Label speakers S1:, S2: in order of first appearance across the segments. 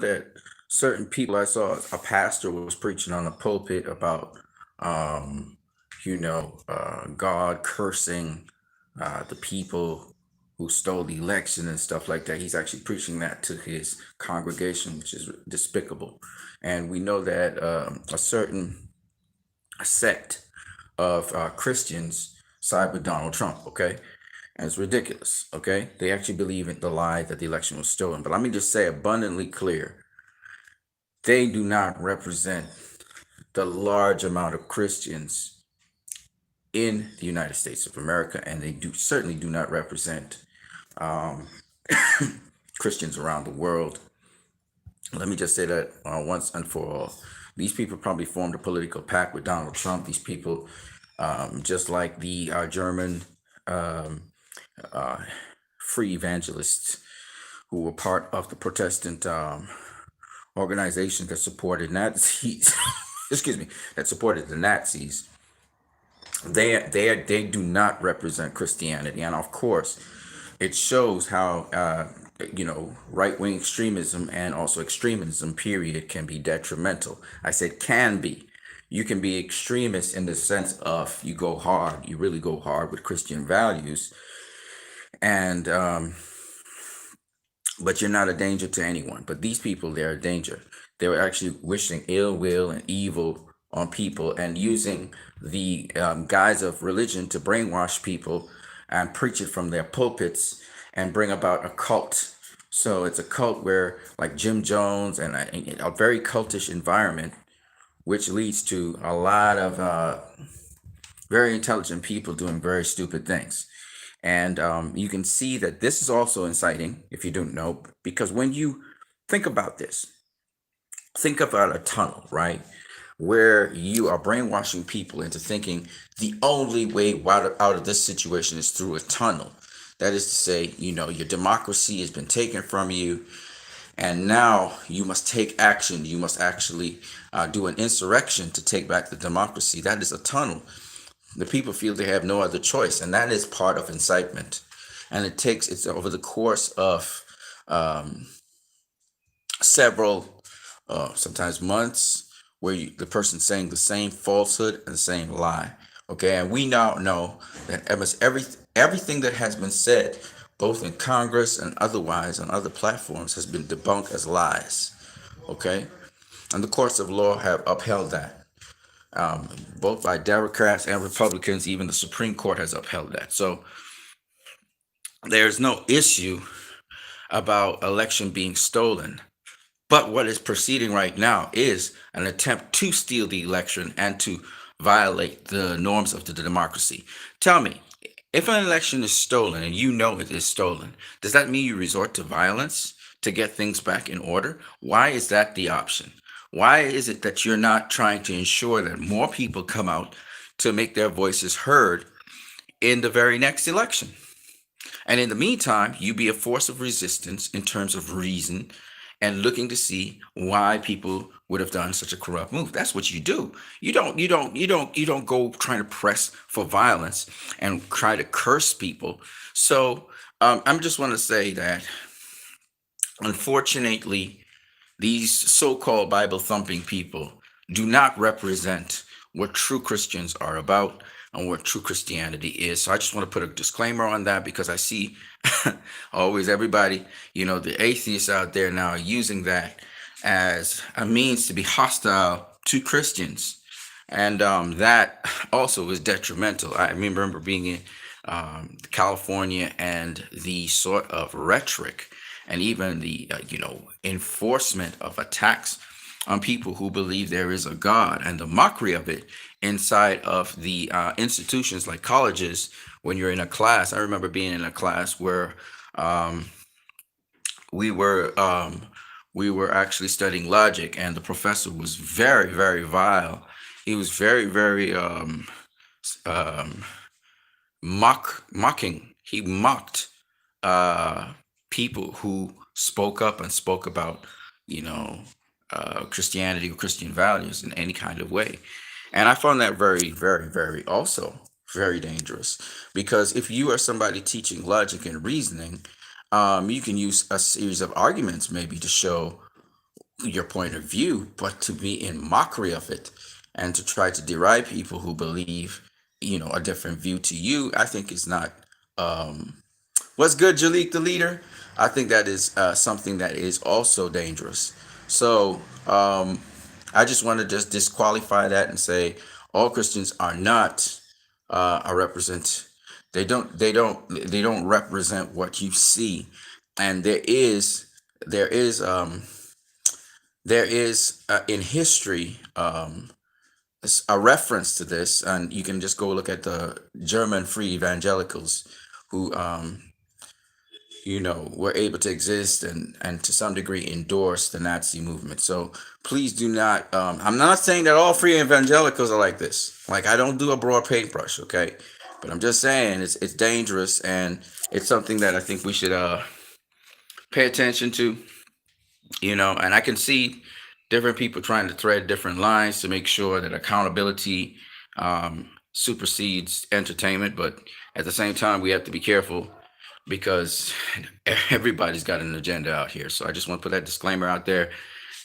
S1: that certain people, I saw a pastor was preaching on a pulpit about, um, God cursing the people who stole the election and stuff like that. He's actually preaching that to his congregation, which is despicable. And we know that a certain sect of Christians side with Donald Trump, okay? And it's ridiculous, okay? They actually believe in the lie that the election was stolen. But let me just say abundantly clear, they do not represent the large amount of Christians in the United States of America, and they do certainly do not represent um, Christians around the world. Let me just say that once and for all. These people probably formed a political pact with Donald Trump. These people, just like the German um, uh, free evangelists who were part of the Protestant organization that supported Nazis, excuse me, that supported the Nazis, they do not represent Christianity, and of course, it shows how right wing extremism and also extremism period can be detrimental. I said can be. You can be extremist in the sense of you go hard, you really go hard with Christian values, and but you're not a danger to anyone. But these people, they're a danger. They were actually wishing ill will and evil on people and using the guise of religion to brainwash people and preach it from their pulpits and bring about a cult. So it's a cult where, like Jim Jones, and a very cultish environment, which leads to a lot of very intelligent people doing very stupid things. And you can see that this is also inciting, if you don't know, because when you think about this, think about a tunnel, right? Where you are brainwashing people into thinking the only way out of this situation is through a tunnel. That is to say, your democracy has been taken from you, and now you must take action. You must actually do an insurrection to take back the democracy. That is a tunnel. The people feel they have no other choice, and that is part of incitement. And it's over the course of um, several, sometimes months, where the person's saying the same falsehood and the same lie. Okay, and we now know that almost everything that has been said, both in Congress and otherwise on other platforms, has been debunked as lies. Okay, and the courts of law have upheld that, both by Democrats and Republicans. Even the Supreme Court has upheld that. So there's no issue about election being stolen. But what is proceeding right now is an attempt to steal the election and to violate the norms of the democracy. Tell me, if an election is stolen and you know it is stolen, does that mean you resort to violence to get things back in order? Why is that the option? Why is it that you're not trying to ensure that more people come out to make their voices heard in the very next election? And in the meantime, you be a force of resistance in terms of reason and looking to see why people would have done such a corrupt move. That's what you do. You don't go trying to press for violence and try to curse people. So I'm just want to say that unfortunately, these so-called Bible thumping people do not represent what true Christians are about and what true Christianity is. So I just want to put a disclaimer on that because I see always everybody, the atheists out there now are using that as a means to be hostile to Christians. And that also is detrimental. I remember being in California, and the sort of rhetoric and even the enforcement of attacks on people who believe there is a God, and the mockery of it inside of the institutions like colleges. When you're in a class, I remember being in a class where um, we were um, we were actually studying logic, and the professor was very, very vile. He was very, very um, mocking. He mocked uh, people who spoke up and spoke about, you know, Christianity or Christian values in any kind of way. And I found that very, very, very also very dangerous, because if you are somebody teaching logic and reasoning, you can use a series of arguments maybe to show your point of view, but to be in mockery of it and to try to deride people who believe, a different view to you, I think is not. What's good, Jalik, the leader? I think that is something that is also dangerous. So I just want to just disqualify that and say all Christians are not a represent. They don't represent what you see, and there is in history a reference to this, and you can just go look at the German free evangelicals who were able to exist and to some degree endorse the Nazi movement. So please do not. I'm not saying that all free evangelicals are like this. Like, I don't do a broad paintbrush, okay? But I'm just saying it's dangerous, and it's something that I think we should pay attention to. And I can see different people trying to thread different lines to make sure that accountability supersedes entertainment, but at the same time we have to be careful because everybody's got an agenda out here. So I just want to put that disclaimer out there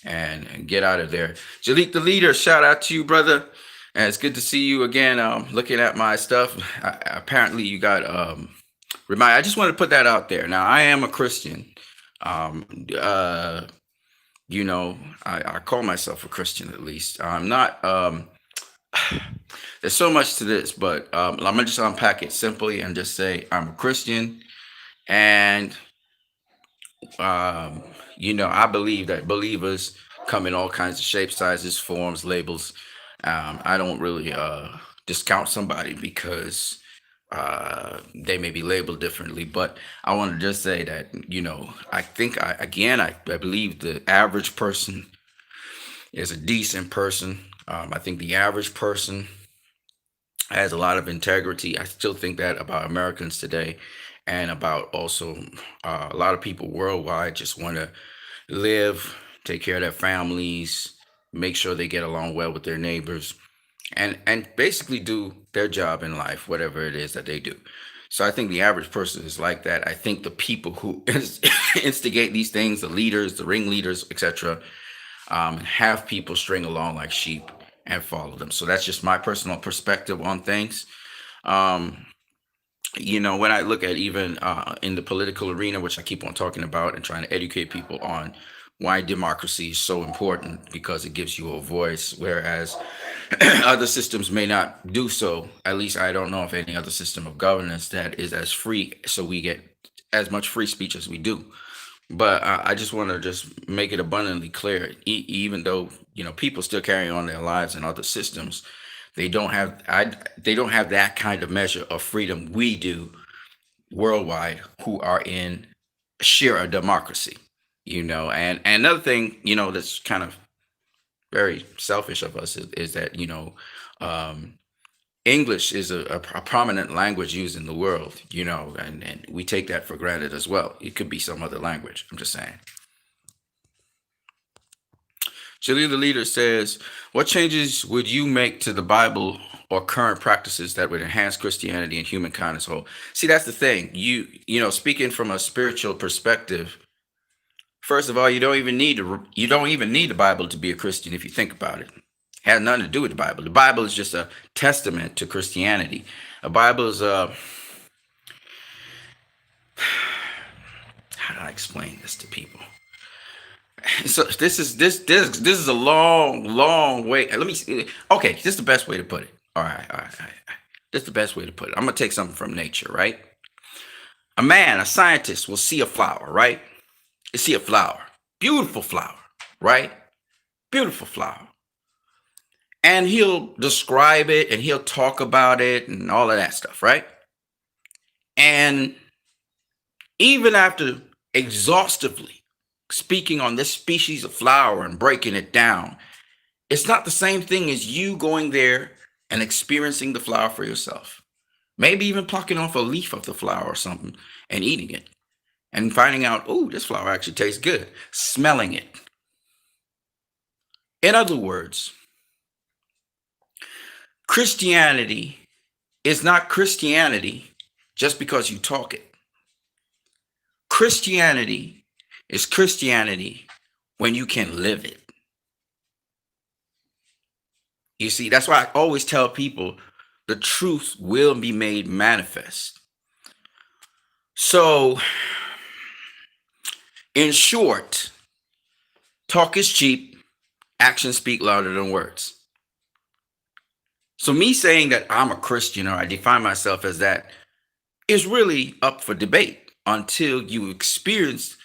S1: and get out of there. Jalik the leader, shout out to you, brother. And it's good to see you again. Looking at my stuff, apparently you got remind. I just want to put that out there. Now, I am a Christian. Um, uh, I call myself a Christian, at least. I'm not. There's so much to this, but I'm gonna just unpack it simply and just say I'm a Christian, and I believe that believers come in all kinds of shapes, sizes, forms, labels. I don't really discount somebody because they may be labeled differently, but I want to just say that I think I believe the average person is a decent person. I think the average person has a lot of integrity. I still think that about Americans today, and about also a lot of people worldwide just want to live, take care of their families, make sure they get along well with their neighbors, and basically do their job in life, whatever it is that they do. So I think the average person is like that. I think the people who instigate these things, the leaders, the ringleaders, etc., have people string along like sheep and follow them. So that's just my personal perspective on things. Um, when I look at even in the political arena, which I keep on talking about and trying to educate people on why democracy is so important, because it gives you a voice, whereas other systems may not do so. At least I don't know of any other system of governance that is as free, so we get as much free speech as we do. But I just want to just make it abundantly clear, even though people still carry on their lives in other systems, they don't have that kind of measure of freedom we do worldwide, who are in sheer a democracy. And another thing that's kind of very selfish of us is that um, English is a prominent language used in the world, and we take that for granted as well. It could be some other language. I'm just saying. Jaleel the leader says, "What changes would you make to the Bible or current practices that would enhance Christianity and humankind as a whole?" See, that's the thing. Speaking from a spiritual perspective, first of all, you don't even need the Bible to be a Christian if you think about it. It has nothing to do with the Bible. The Bible is just a testament to Christianity. A Bible is how do I explain this to people? So this is a long way. Let me see. Okay, this is the best way to put it. All right. This is the best way to put it. I'm gonna take something from nature, right? A scientist will see a flower, right? You see a flower, beautiful flower, right? Beautiful flower, and he'll describe it and he'll talk about it and all of that stuff, right? And even after exhaustively speaking on this species of flower and breaking it down, it's not the same thing as you going there and experiencing the flower for yourself. Maybe even plucking off a leaf of the flower or something and eating it and finding out, oh, this flower actually tastes good, smelling it. In other words, Christianity is not Christianity just because you talk it. Christianity is Christianity when you can live it? You see, that's why I always tell people the truth will be made manifest. So, in short, talk is cheap, actions speak louder than words. So, me saying that I'm a Christian or I define myself as that is really up for debate until you experience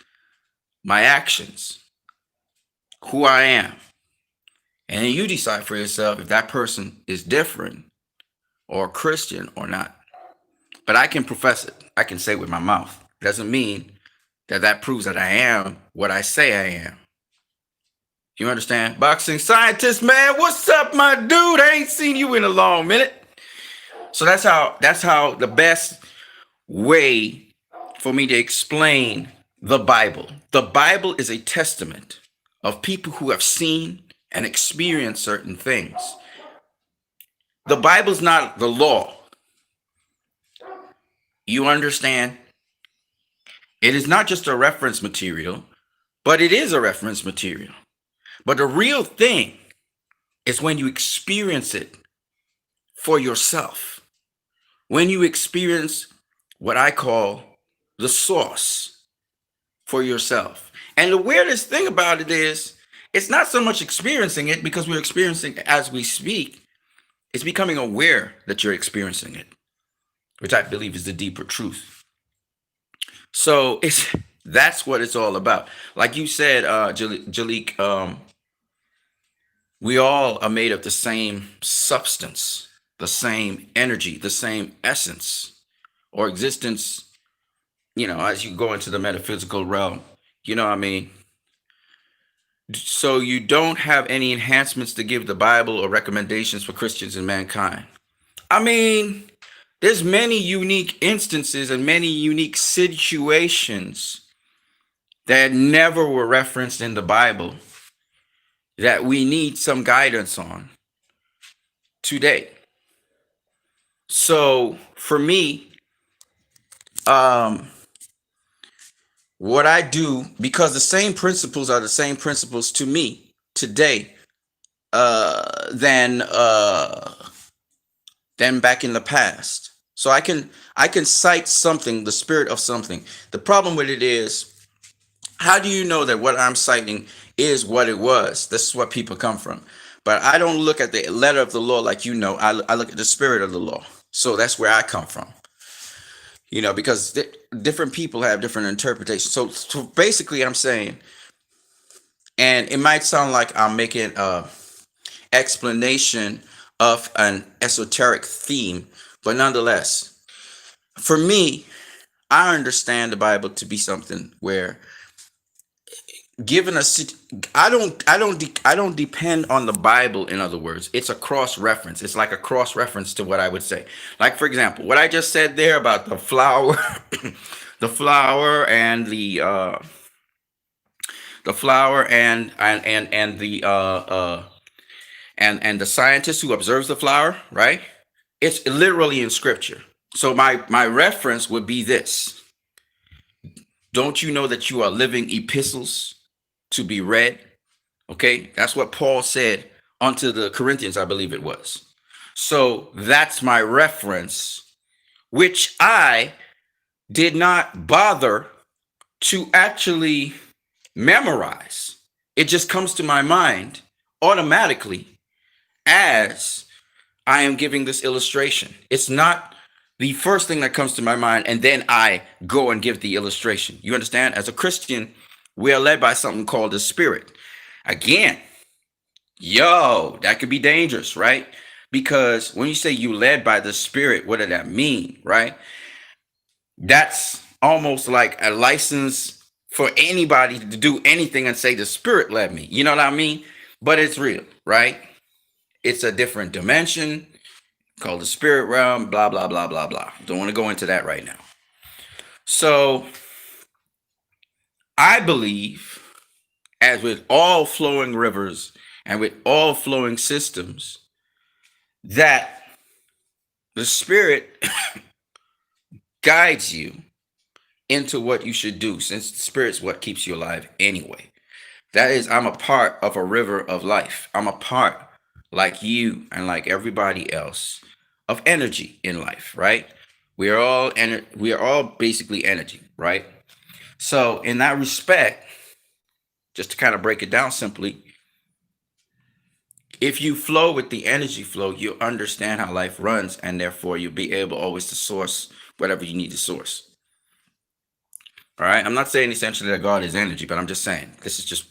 S1: my actions, who I am. And then you decide for yourself if that person is different or a Christian or not. But I can profess it. I can say it with my mouth. Doesn't mean that that proves that I am what I say I am. You understand? Boxing scientist, man, what's up, my dude? I ain't seen you in a long minute. So that's how the best way for me to explain the Bible. The Bible is a testament of people who have seen and experienced certain things. The Bible's not the law. You understand? It is not just a reference material, but it is a reference material. But the real thing is when you experience it for yourself. When you experience what I call the source for yourself. And the weirdest thing about it is, it's not so much experiencing it because we're experiencing it as we speak. It's becoming aware that you're experiencing it, which I believe is the deeper truth. So that's what it's all about. Like you said, Jalik, we all are made of the same substance, the same energy, the same essence or existence, as you go into the metaphysical realm. You know what I mean? So you don't have any enhancements to give the Bible or recommendations for Christians and mankind. I mean, there's many unique instances and many unique situations that never were referenced in the Bible that we need some guidance on today. So for me, what I do, because the same principles are the same principles to me today than back in the past. So I can cite something, the spirit of something. The problem with it is, how do you know that what I'm citing is what it was? This is what people come from. But I don't look at the letter of the law like I look at the spirit of the law. So that's where I come from. Because different people have different interpretations. So basically, I'm saying, and it might sound like I'm making a explanation of an esoteric theme, but nonetheless, for me, I understand the Bible to be something where, given a I don't depend on the Bible. In other words, it's a cross reference. It's like a cross reference to what I would say. Like, for example, what I just said there about the flower, the flower and the flower and the and the scientist who observes the flower, right? It's literally in scripture. So my reference would be this: don't you know that you are living epistles to be read? Okay, that's what Paul said unto the Corinthians, I believe it was. So that's my reference, which I did not bother to actually memorize. It just comes to my mind automatically as I am giving this illustration. It's not the first thing that comes to my mind and then I go and give the illustration. You understand? As a Christian, we are led by something called the Spirit. Again, that could be dangerous, right? Because when you say you led by the Spirit, what does that mean, right? That's almost like a license for anybody to do anything and say the Spirit led me. You know what I mean? But it's real, right? It's a different dimension called the spirit realm, blah, blah, blah, blah, blah. Don't want to go into that right now. So I believe, as with all flowing rivers and with all flowing systems, that the Spirit guides you into what you should do, since the Spirit's what keeps you alive anyway. That is, I'm a part of a river of life. I'm a part, like you and like everybody else, of energy in life, right? We are all basically energy, right? So in that respect, just to kind of break it down simply, if you flow with the energy flow, you understand how life runs, and therefore you'll be able always to source whatever you need to source. All right. I'm not saying essentially that God is energy, but I'm just saying this is just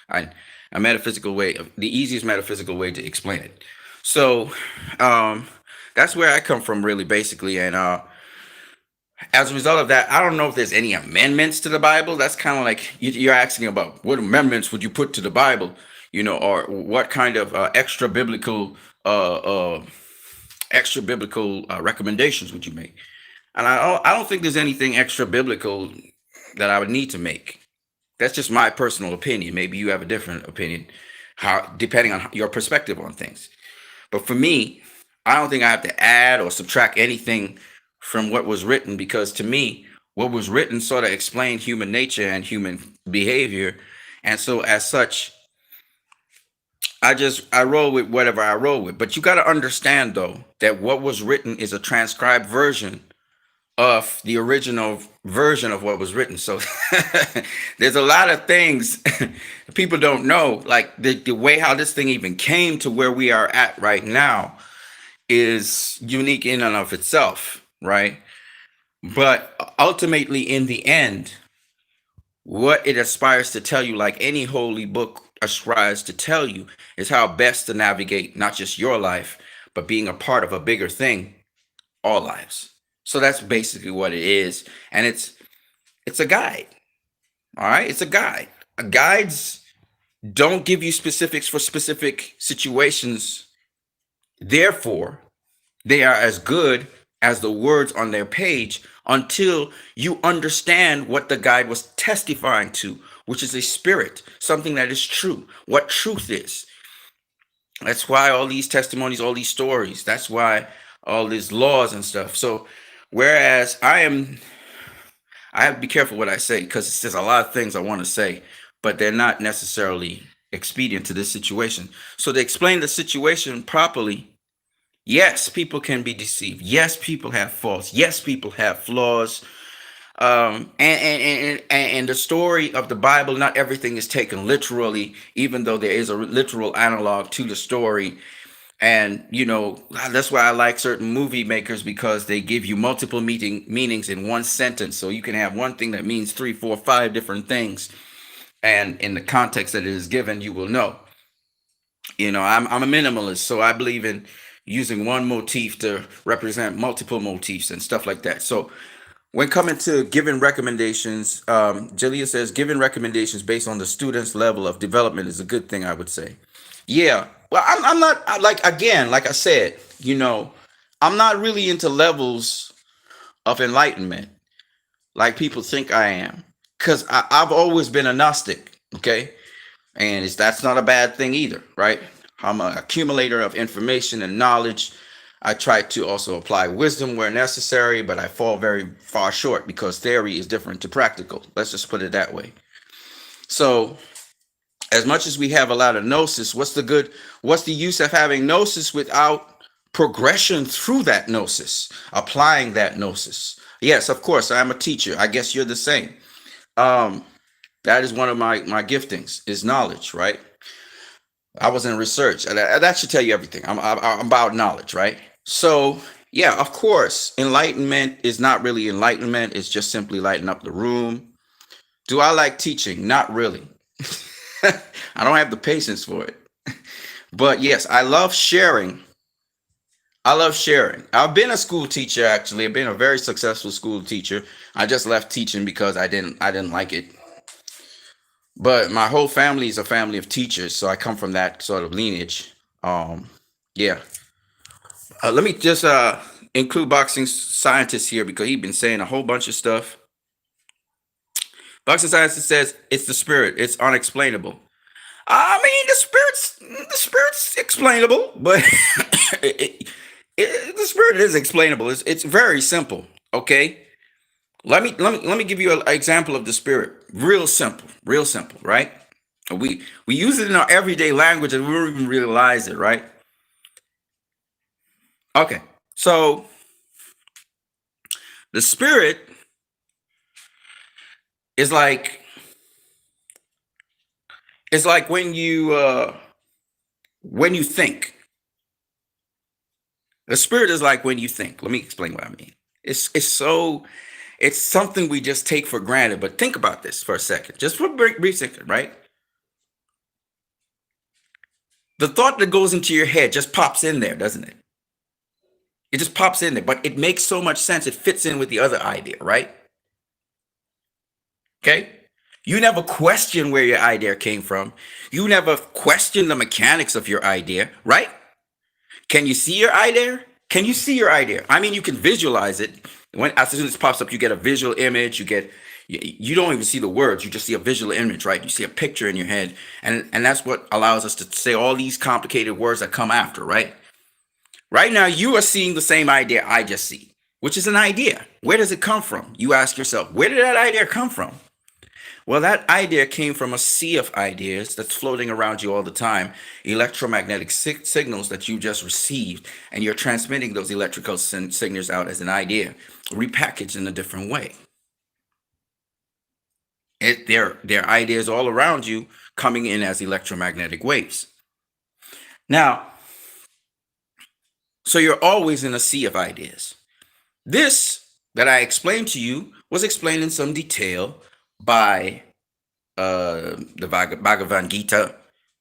S1: I, a metaphysical way of the easiest metaphysical way to explain it. So um, that's where I come from, really, basically. And as a result of that, I don't know if there's any amendments to the Bible. That's kind of like you're asking about what amendments would you put to the Bible, or what kind of uh, uh, extra biblical recommendations would you make? And I don't think there's anything extra biblical that I would need to make. That's just my personal opinion. Maybe you have a different opinion, how depending on your perspective on things. But for me, I don't think I have to add or subtract anything from what was written, because to me, what was written sort of explained human nature and human behavior. And so as such, I roll with whatever I roll with. But you got to understand though that what was written is a transcribed version of the original version of what was written. So there's a lot of things people don't know. Like the way how this thing even came to where we are at right now is unique in and of itself, right? But ultimately, in the end, what it aspires to tell you, like any holy book aspires to tell you, is how best to navigate not just your life, but being a part of a bigger thing, all lives. So that's basically what it is. And it's a guide. All right? It's a guide. Guides don't give you specifics for specific situations. Therefore, they are as good as the words on their page until you understand what the guide was testifying to, which is a spirit, something that is true, what truth is. That's why all these testimonies, all these stories, that's why all these laws and stuff. So, whereas I have to be careful what I say because there's a lot of things I want to say, but they're not necessarily expedient to this situation. So, to explain the situation properly, yes, people can be deceived. Yes, people have faults. Yes, people have flaws. And the story of the Bible, not everything is taken literally, even though there is a literal analog to the story. And that's why I like certain movie makers, because they give you multiple meanings in one sentence. So you can have one thing that means three, four, five different things. And in the context that it is given, you will know. I'm a minimalist, so I believe in using one motif to represent multiple motifs and stuff like that. So when coming to giving recommendations, Jalea says giving recommendations based on the student's level of development is a good thing, I would say. Yeah. Well, I'm not like, again, like I said, I'm not really into levels of enlightenment like people think I am, because I've always been a Gnostic. Okay. And that's not a bad thing either, right? I'm an accumulator of information and knowledge. I try to also apply wisdom where necessary, but I fall very far short because theory is different to practical. Let's just put it that way. So, as much as we have a lot of gnosis, what's the use of having gnosis without progression through that gnosis, applying that gnosis? Yes, of course, I'm a teacher. I guess you're the same. Um, that is one of my giftings, is knowledge, right? I was in research, and that should tell you everything. I'm about knowledge, right? So, yeah, of course, enlightenment is not really enlightenment. It's just simply lighting up the room. Do I like teaching? Not really. I don't have the patience for it. But yes, I love sharing. I love sharing. I've been a school teacher, actually. I've been a very successful school teacher. I just left teaching because I didn't like it. But my whole family is a family of teachers, so I come from that sort of lineage. Yeah. Let me just include boxing scientist here, because he's been saying a whole bunch of stuff. Boxing scientist says it's the spirit. It's unexplainable. I mean, the spirit's explainable, but the spirit is explainable. It's very simple. Okay. Let me give you an example of the spirit. Real simple. Real simple. Right. We use it in our everyday language and we don't even realize it, right? Okay. So the spirit is like it's like when you think. The spirit is like when you think. Let me explain what I mean. It's something we just take for granted, but think about this for a second. Just for a brief second, right? The thought that goes into your head just pops in there, doesn't it? It just pops in there, but it makes so much sense. It fits in with the other idea, right? Okay. You never question where your idea came from. You never question the mechanics of your idea, right? Can you see your idea? Can you see your idea? I mean, you can visualize it. When as soon as it pops up, you get a visual image. You don't even see the words. You just see a visual image, right? You see a picture in your head, and that's what allows us to say all these complicated words that come after, right? Right now, you are seeing the same idea I just see, which is an idea. Where does it come from? You ask yourself, where did that idea come from? Well, that idea came from a sea of ideas that's floating around you all the time, electromagnetic signals that you just received, and you're transmitting those electrical signals out as an idea, repackaged in a different way. There are ideas all around you coming in as electromagnetic waves. Now, so you're always in a sea of ideas. This that I explained to you was explained in some detail by the Bhagavad Gita,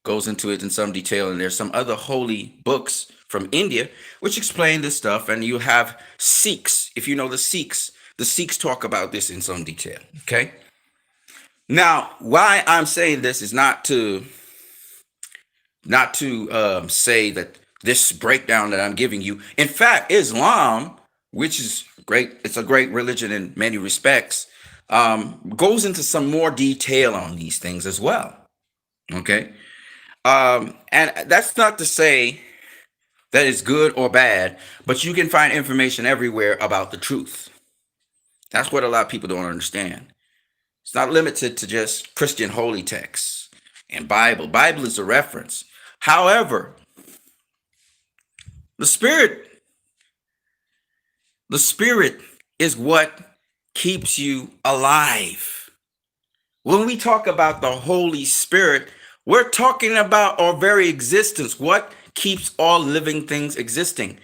S1: goes into it in some detail, and there's some other holy books from India which explain this stuff. And you have Sikhs, if you know the Sikhs talk about this in some detail. Okay. Now, why I'm saying this is not to say that this breakdown that I'm giving you. In fact, Islam, which is great, it's a great religion in many respects, goes into some more detail on these things as well. Okay. And that's not to say that it's good or bad, but you can find information everywhere about the truth. That's what a lot of people don't understand. It's not limited to just Christian holy texts and Bible. Bible is a reference. However, the spirit, the spirit is what keeps you alive. When we talk about the Holy Spirit, we're talking about our very existence, what keeps all living things existing,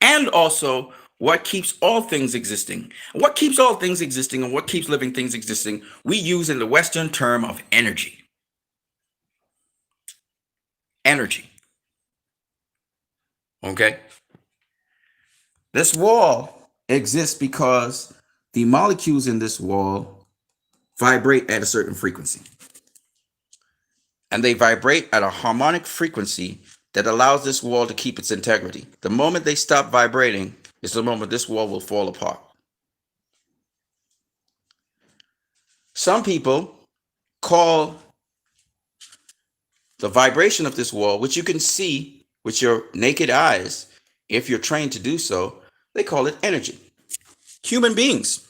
S1: and also what keeps all things existing. What keeps all things existing and what keeps living things existing, we use in the Western term of energy. Energy. Okay? This wall exists because the molecules in this wall vibrate at a certain frequency. And they vibrate at a harmonic frequency that allows this wall to keep its integrity. The moment they stop vibrating is the moment this wall will fall apart. Some people call the vibration of this wall, which you can see with your naked eyes, if you're trained to do so, they call it energy. Human beings,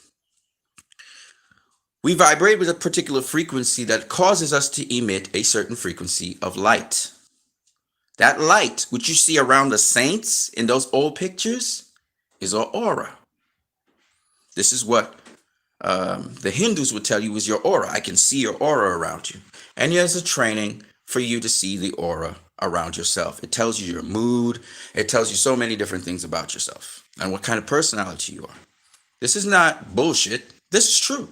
S1: we vibrate with a particular frequency that causes us to emit a certain frequency of light. That light, which you see around the saints in those old pictures, is our aura. This is what the Hindus would tell you is your aura. I can see your aura around you. And there's a training for you to see the aura around yourself. It tells you your mood. It tells you so many different things about yourself and what kind of personality you are. This is not bullshit. This is true.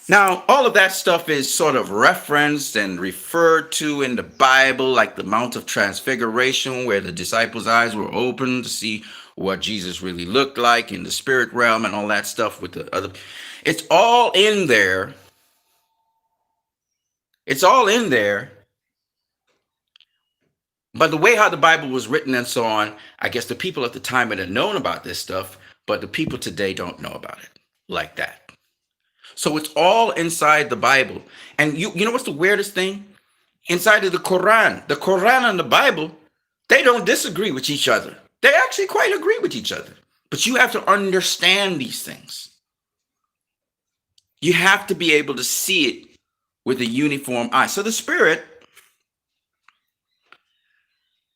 S1: Now, all of that stuff is sort of referenced and referred to in the Bible, like the Mount of Transfiguration, where the disciples' eyes were opened to see what Jesus really looked like in the spirit realm and all that stuff with the other. It's all in there. It's all in there. But the way how the Bible was written and so on, I guess the people at the time had known about this stuff, but the people today don't know about it like that. So it's all inside the Bible. And you know what's the weirdest thing? Inside of the Quran and the Bible, they don't disagree with each other. They actually quite agree with each other. But you have to understand these things. You have to be able to see it with a uniform eye. So the spirit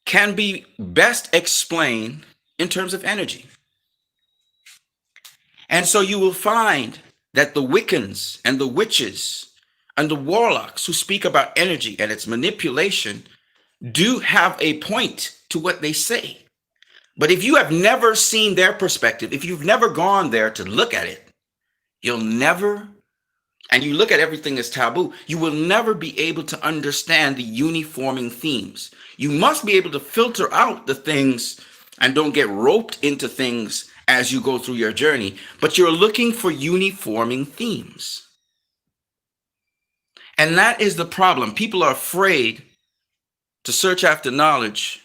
S1: can be best explained in terms of energy. And so you will find that the Wiccans and the witches and the warlocks who speak about energy and its manipulation do have a point to what they say. But if you have never seen their perspective, if you've never gone there to look at it, you'll never, and you look at everything as taboo, you will never be able to understand the uniforming themes. You must be able to filter out the things and don't get roped into things as you go through your journey, but you're looking for uniforming themes. And that is the problem. People are afraid to search after knowledge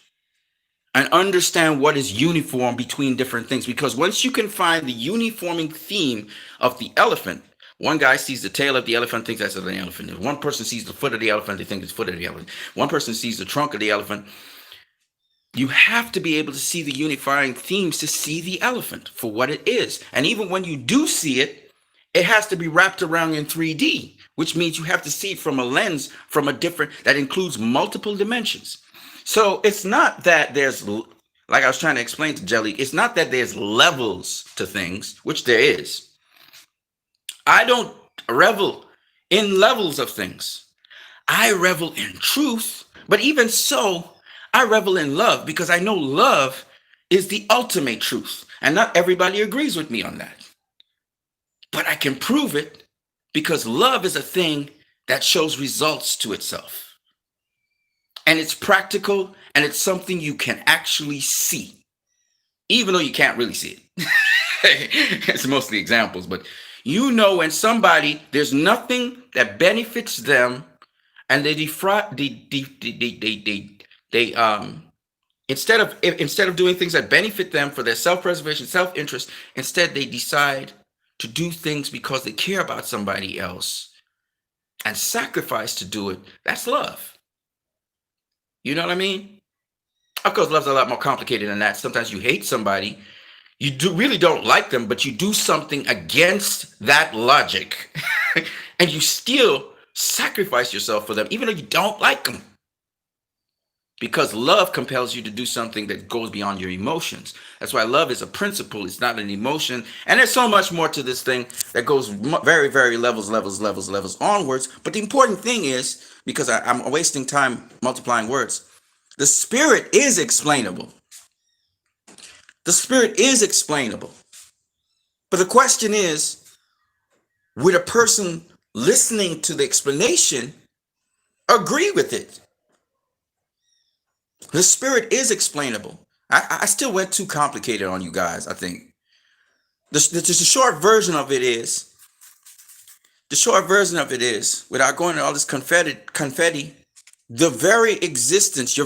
S1: and understand what is uniform between different things. Because once you can find the uniforming theme of the elephant, one guy sees the tail of the elephant, thinks that's an elephant. One person sees the foot of the elephant, they think it's the foot of the elephant. One person sees the trunk of the elephant. You have to be able to see the unifying themes to see the elephant for what it is. And even when you do see it, it has to be wrapped around in 3D, which means you have to see it from a lens from a different, that includes multiple dimensions. So it's not that there's, like I was trying to explain to Jelly, it's not that there's levels to things, which there is. I don't revel in levels of things. I revel in truth, but even so, I revel in love because I know love is the ultimate truth. And not everybody agrees with me on that. But I can prove it because love is a thing that shows results to itself. And it's practical and it's something you can actually see, even though you can't really see it. It's mostly examples, but you know when somebody, there's nothing that benefits them and they instead of doing things that benefit them for their self-preservation, self-interest, instead they decide to do things because they care about somebody else and sacrifice to do it. That's love. You know what I mean? Of course, love's a lot more complicated than that. Sometimes you hate somebody, really don't like them, but you do something against that logic and you still sacrifice yourself for them, even though you don't like them. Because love compels you to do something that goes beyond your emotions. That's why love is a principle. It's not an emotion. And there's so much more to this thing that goes very, very levels onwards. But the important thing is, because I'm wasting time multiplying words, the spirit is explainable. The spirit is explainable. But the question is, would a person listening to the explanation agree with it? The spirit is explainable. I still went too complicated on you guys, I think. The short version of it is, without going to all this confetti, your very existence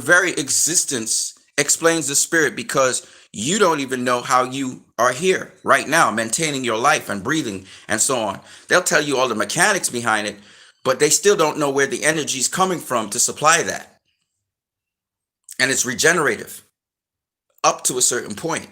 S1: explains the spirit, because you don't even know how you are here right now, maintaining your life and breathing and so on. They'll tell you all the mechanics behind it, but they still don't know where the energy is coming from to supply that. And it's regenerative up to a certain point.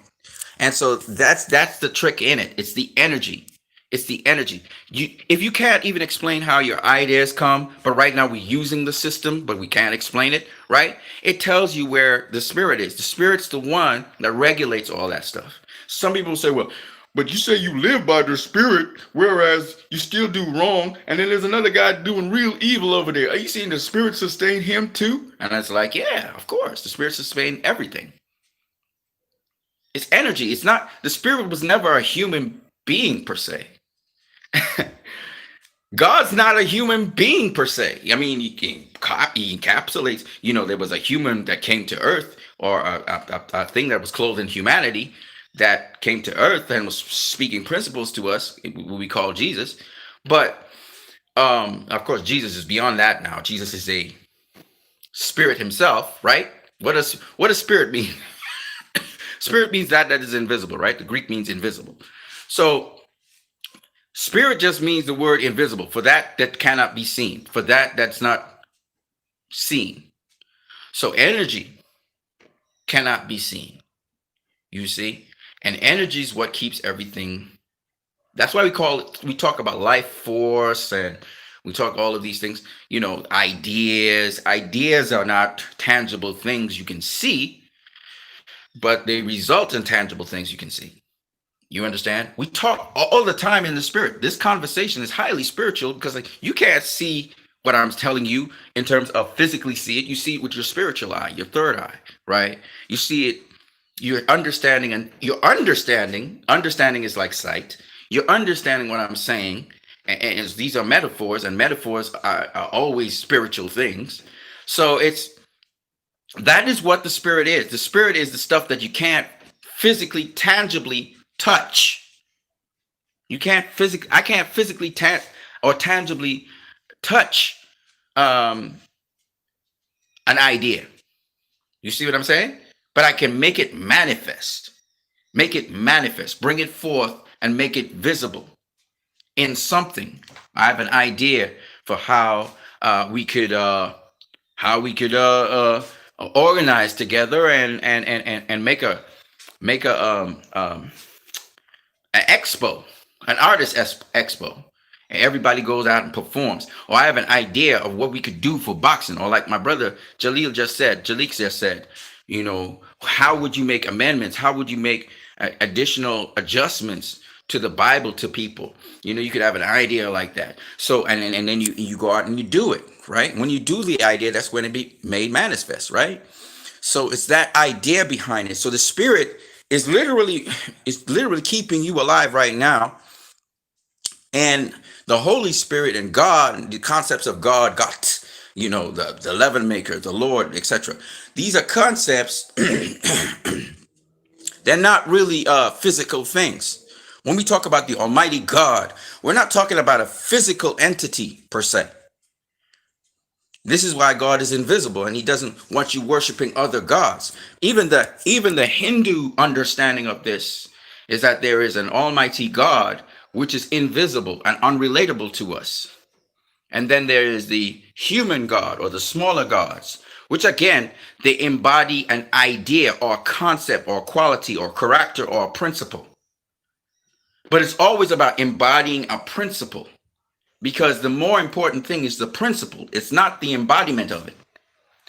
S1: And so that's the trick in it. It's the energy. It's the energy. If you can't even explain how your ideas come, but right now we're using the system, but we can't explain it, right? It tells you where the spirit is. The spirit's the one that regulates all that stuff. Some people say, well, but you say you live by the spirit, whereas you still do wrong, and then there's another guy doing real evil over there. Are you seeing the spirit sustain him too? And it's like, yeah, of course, the spirit sustains everything. It's energy. It's not, the spirit was never a human being per se. God's not a human being per se. I mean, he encapsulates, there was a human that came to earth, or a thing that was clothed in humanity that came to earth and was speaking principles to us, what we call Jesus. But of course, Jesus is beyond that now. Jesus is a spirit himself, right? What does spirit mean? Spirit means that is invisible, right? The Greek means invisible. So spirit just means the word invisible, for that cannot be seen, for that's not seen. So energy cannot be seen, you see? And energy is what keeps everything. That's why we talk about life force, and We talk all of these things, ideas. Ideas are not tangible things you can see, but they result in tangible things you can see. You understand? We talk all the time in the spirit. This conversation is highly spiritual because like you can't see what I'm telling you in terms of physically see it. You see it with your spiritual eye, your third eye, right? You see it, your understanding, and your understanding is like sight. You're understanding what I'm saying, and these are metaphors, and metaphors are always spiritual things. So that is what the spirit is. The spirit is the stuff that you can't physically, tangibly touch. I can't physically or tangibly touch um, an idea. You see what I'm saying? But I can make it manifest, bring it forth, and make it visible in something. I have an idea for how we could organize together and make a an expo, an artist expo, and everybody goes out and performs. Or I have an idea of what we could do for boxing. Or like my brother Jalik just said, how would you make amendments? How would you make additional adjustments to the Bible to people? You could have an idea like that. So and then you go out and you do it, right? When you do the idea, that's when it be made manifest, right? So it's that idea behind it. So the spirit is literally keeping you alive right now. And the Holy Spirit and God, the concepts of God, the leaven maker, the Lord, etc. These are concepts. They're not really physical things. When we talk about the Almighty God, we're not talking about a physical entity per se. This is why God is invisible, and He doesn't want you worshiping other gods. Even the Hindu understanding of this is that there is an Almighty God which is invisible and unrelatable to us. And then there is the human God or the smaller gods, which again, they embody an idea or concept or quality or character or principle. But it's always about embodying a principle, because the more important thing is the principle. It's not the embodiment of it.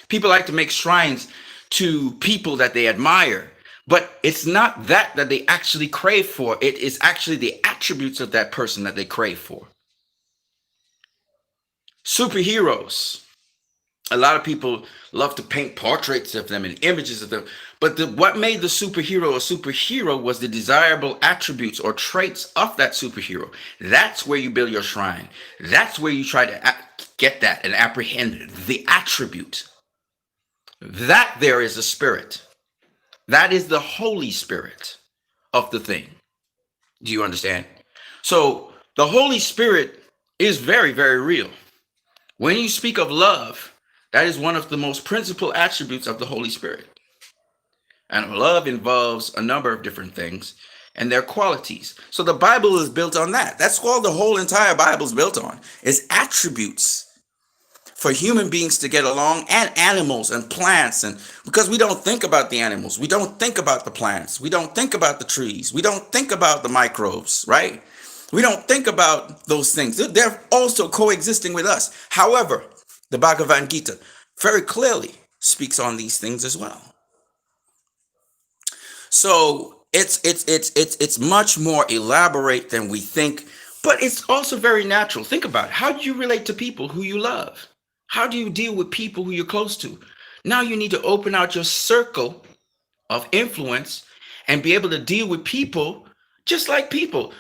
S1: People like to make shrines to people that they admire, but it's not that they actually crave for. It is actually the attributes of that person that they crave for. Superheroes. A lot of people love to paint portraits of them and images of them. But what made the superhero a superhero was the desirable attributes or traits of that superhero. That's where you build your shrine. That's where you try to get that and apprehend the attribute. That there is a spirit. That is the Holy Spirit of the thing. Do you understand? So the Holy Spirit is very, very real. When you speak of love, that is one of the most principal attributes of the Holy Spirit. And love involves a number of different things and their qualities. So the Bible is built on that. That's all the whole entire Bible is built on, is attributes for human beings to get along, and animals and plants. And because we don't think about the animals, we don't think about the plants, we don't think about the trees, we don't think about the microbes, right? We don't think about those things. They're also coexisting with us. However, the Bhagavad Gita very clearly speaks on these things as well. So it's much more elaborate than we think, but it's also very natural. Think about it. How do you relate to people who you love? How do you deal with people who you're close to? Now you need to open out your circle of influence and be able to deal with people just like people.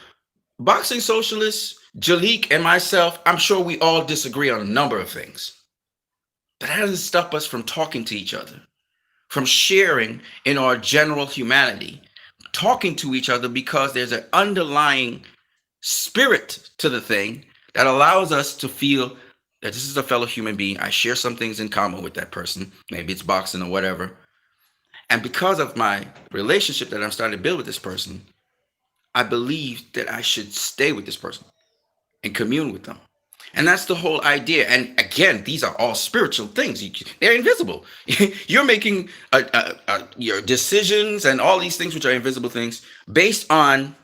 S1: Boxing socialists, Jalik and myself, I'm sure we all disagree on a number of things. But that doesn't stop us from talking to each other, from sharing in our general humanity, talking to each other, because there's an underlying spirit to the thing that allows us to feel that this is a fellow human being. I share some things in common with that person. Maybe it's boxing or whatever. And because of my relationship that I'm starting to build with this person, I believe that I should stay with this person and commune with them. And that's the whole idea. And again, these are all spiritual things. They're invisible. You're making your decisions and all these things, which are invisible things, based on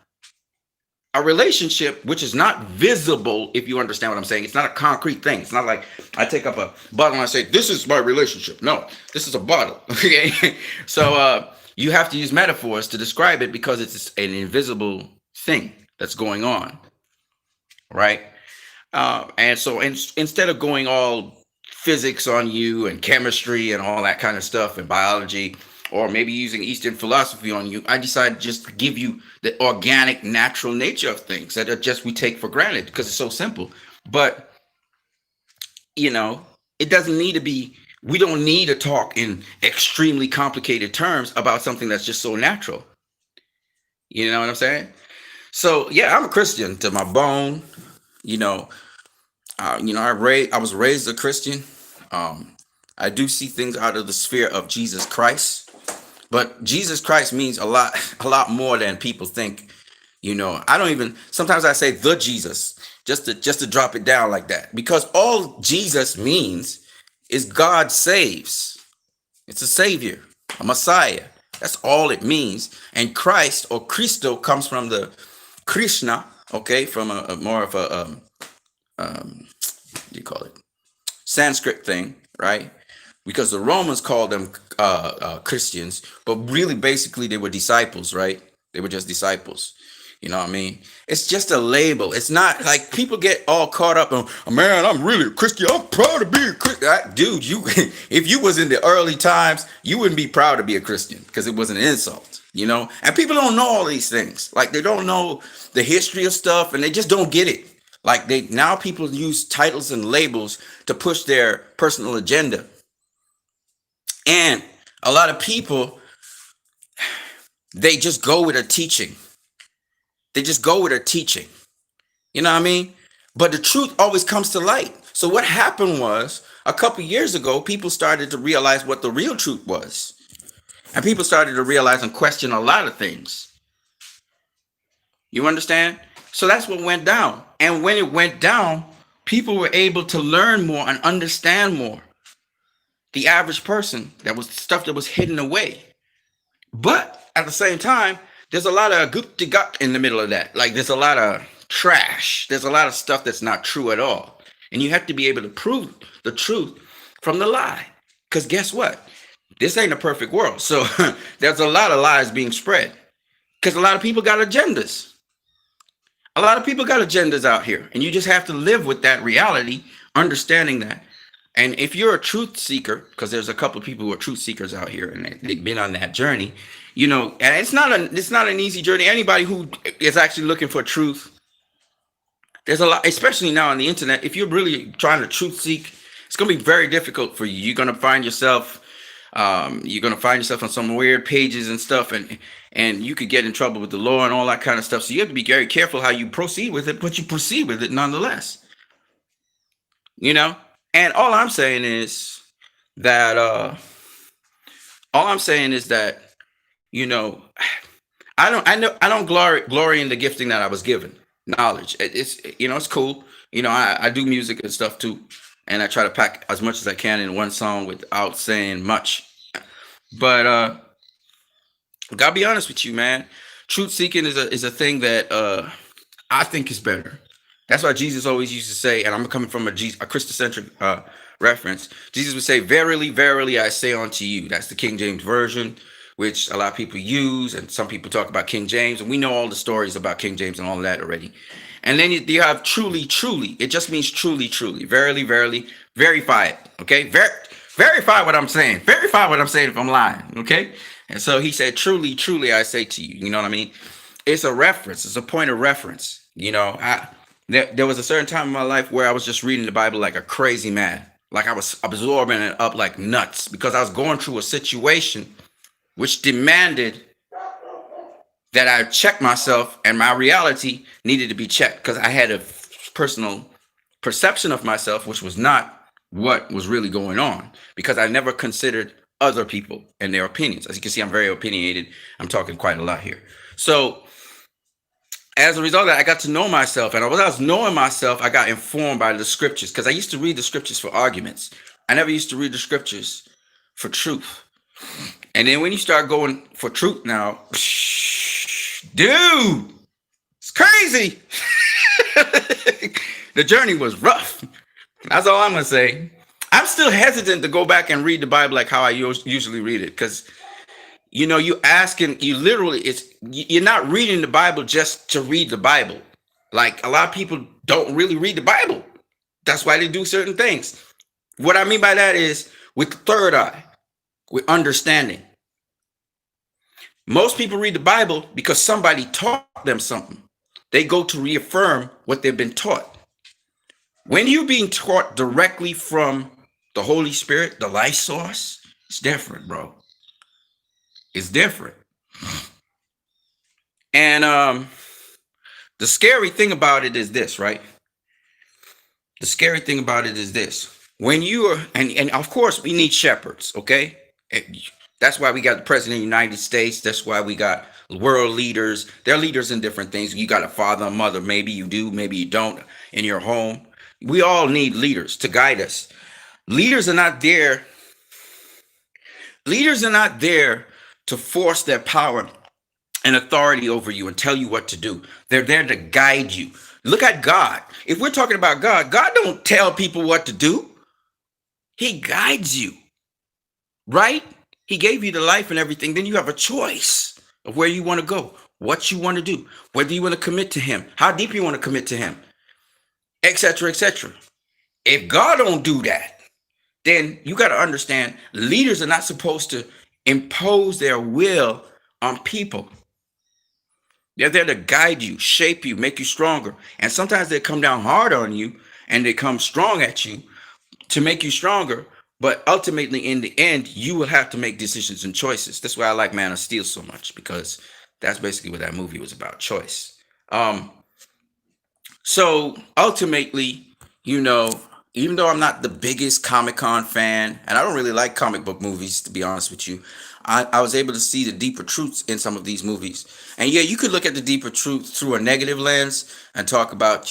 S1: a relationship which is not visible, if you understand what I'm saying. It's not a concrete thing. It's not like I take up a bottle and I say, this is my relationship. No, this is a bottle. Okay. So you have to use metaphors to describe it because it's an invisible thing that's going on. Right. And so instead of going all physics on you and chemistry and all that kind of stuff and biology, or maybe using Eastern philosophy on you, I decided just to give you the organic, natural nature of things that are just we take for granted because it's so simple. But, you know, it doesn't need to be, we don't need to talk in extremely complicated terms about something that's just so natural. You know what I'm saying? So, yeah, I'm a Christian to my bone. You know, I was raised a Christian. Um, I do see things out of the sphere of Jesus Christ, but Jesus Christ means a lot, a lot more than people think. I don't even. Sometimes I say the Jesus just to drop it down like that because all Jesus means is God saves. It's a savior, a Messiah. That's all it means. And Christ or Christo comes from the Krishna, okay, from a more of a what do you call it? Sanskrit thing, right? Because the Romans called them Christians, but really, basically, they were disciples, right? They were just disciples. You know what I mean? It's just a label. It's not like people get all caught up on, oh, man, I'm really a Christian. I'm proud to be a Christian. Dude, you if you was in the early times, you wouldn't be proud to be a Christian because it was an insult, And people don't know all these things. Like they don't know the history of stuff and they just don't get it. Like now people use titles and labels to push their personal agenda. And a lot of people, they just go with a teaching. They just go with a teaching. You know what I mean? But the truth always comes to light. So what happened was a couple years ago, people started to realize what the real truth was. And people started to realize and question a lot of things. You understand? So that's what went down. And when it went down, people were able to learn more and understand more. The average person, that was stuff that was hidden away. But at the same time, there's a lot of goop de gut in the middle of that. Like there's a lot of trash. There's a lot of stuff that's not true at all. And you have to be able to prove the truth from the lie. Because guess what? This ain't a perfect world. So there's a lot of lies being spread. Because a lot of people got agendas. A lot of people got agendas out here. And you just have to live with that reality, understanding that. And if you're a truth seeker, because there's a couple of people who are truth seekers out here and they've been on that journey, and it's not an easy journey. Anybody who is actually looking for truth, there's a lot, especially now on the internet. If you're really trying to truth seek, it's going to be very difficult for you. You're going to find yourself on some weird pages and stuff, and you could get in trouble with the law and all that kind of stuff. So you have to be very careful how you proceed with it, but you proceed with it nonetheless. And that all I'm saying is that, you know, I don't glory in the gifting that I was given. Knowledge. It's cool. I do music and stuff too. And I try to pack as much as I can in one song without saying much. But gotta be honest with you, man. Truth seeking is a thing that I think is better. That's why Jesus always used to say, and I'm coming from a Christocentric reference. Jesus would say, "Verily, verily, I say unto you." That's the King James version, which a lot of people use, and some people talk about King James, and we know all the stories about King James and all of that already. And then you have truly, truly. It just means truly, truly. Verily, verily, verify it. Okay, verify what I'm saying. Verify what I'm saying if I'm lying. Okay. And so he said, "Truly, truly, I say to you." You know what I mean? It's a reference. It's a point of reference. There was a certain time in my life where I was just reading the Bible like a crazy man. Like I was absorbing it up like nuts because I was going through a situation which demanded that I check myself, and my reality needed to be checked because I had a personal perception of myself, which was not what was really going on because I never considered other people and their opinions. As you can see, I'm very opinionated. I'm talking quite a lot here. So as a result of that, I got to know myself. And as I was knowing myself, I got informed by the scriptures because I used to read the scriptures for arguments. I never used to read the scriptures for truth. And then when you start going for truth now, dude, it's It's crazy. The journey was rough. That's all I'm gonna say. I'm still hesitant to go back and read the Bible like how I usually read it, because you asking, you literally, you're not reading the Bible just to read the Bible. Like, a lot of people don't really read the Bible. That's why they do certain things. What I mean by that is with the third eye, with understanding. Most people read the Bible because somebody taught them something. They go to reaffirm what they've been taught. When you're being taught directly from the Holy Spirit, the life source, it's different, bro. It's different. And the scary thing about it is this, right? The scary thing about it is this. When you are, and of course, we need shepherds, okay? That's why we got the president of the United States. That's why we got world leaders. They're leaders in different things. You got a father and mother. Maybe you do, maybe you don't in your home. We all need leaders to guide us. Leaders are not there. Leaders are not there to force their power and authority over you and tell you what to do. They're there to guide you. Look at God. If we're talking about God, God don't tell people what to do. He guides you, right? He gave you the life and everything. Then you have a choice of where you want to go, what you want to do, whether you want to commit to him, how deep you want to commit to him, etc., etc. If God don't do that, then you got to understand leaders are not supposed to impose their will on people. They're there to guide you, shape you, make you stronger. And sometimes they come down hard on you and they come strong at you to make you stronger. But ultimately, in the end, you will have to make decisions and choices. That's why I like Man of Steel so much, because that's basically what that movie was about, choice. Um, so ultimately, you know, even though I'm not the biggest Comic Con fan, and I don't really like comic book movies, to be honest with you, I was able to see the deeper truths in some of these movies. And yeah, you could look at the deeper truth through a negative lens and talk about,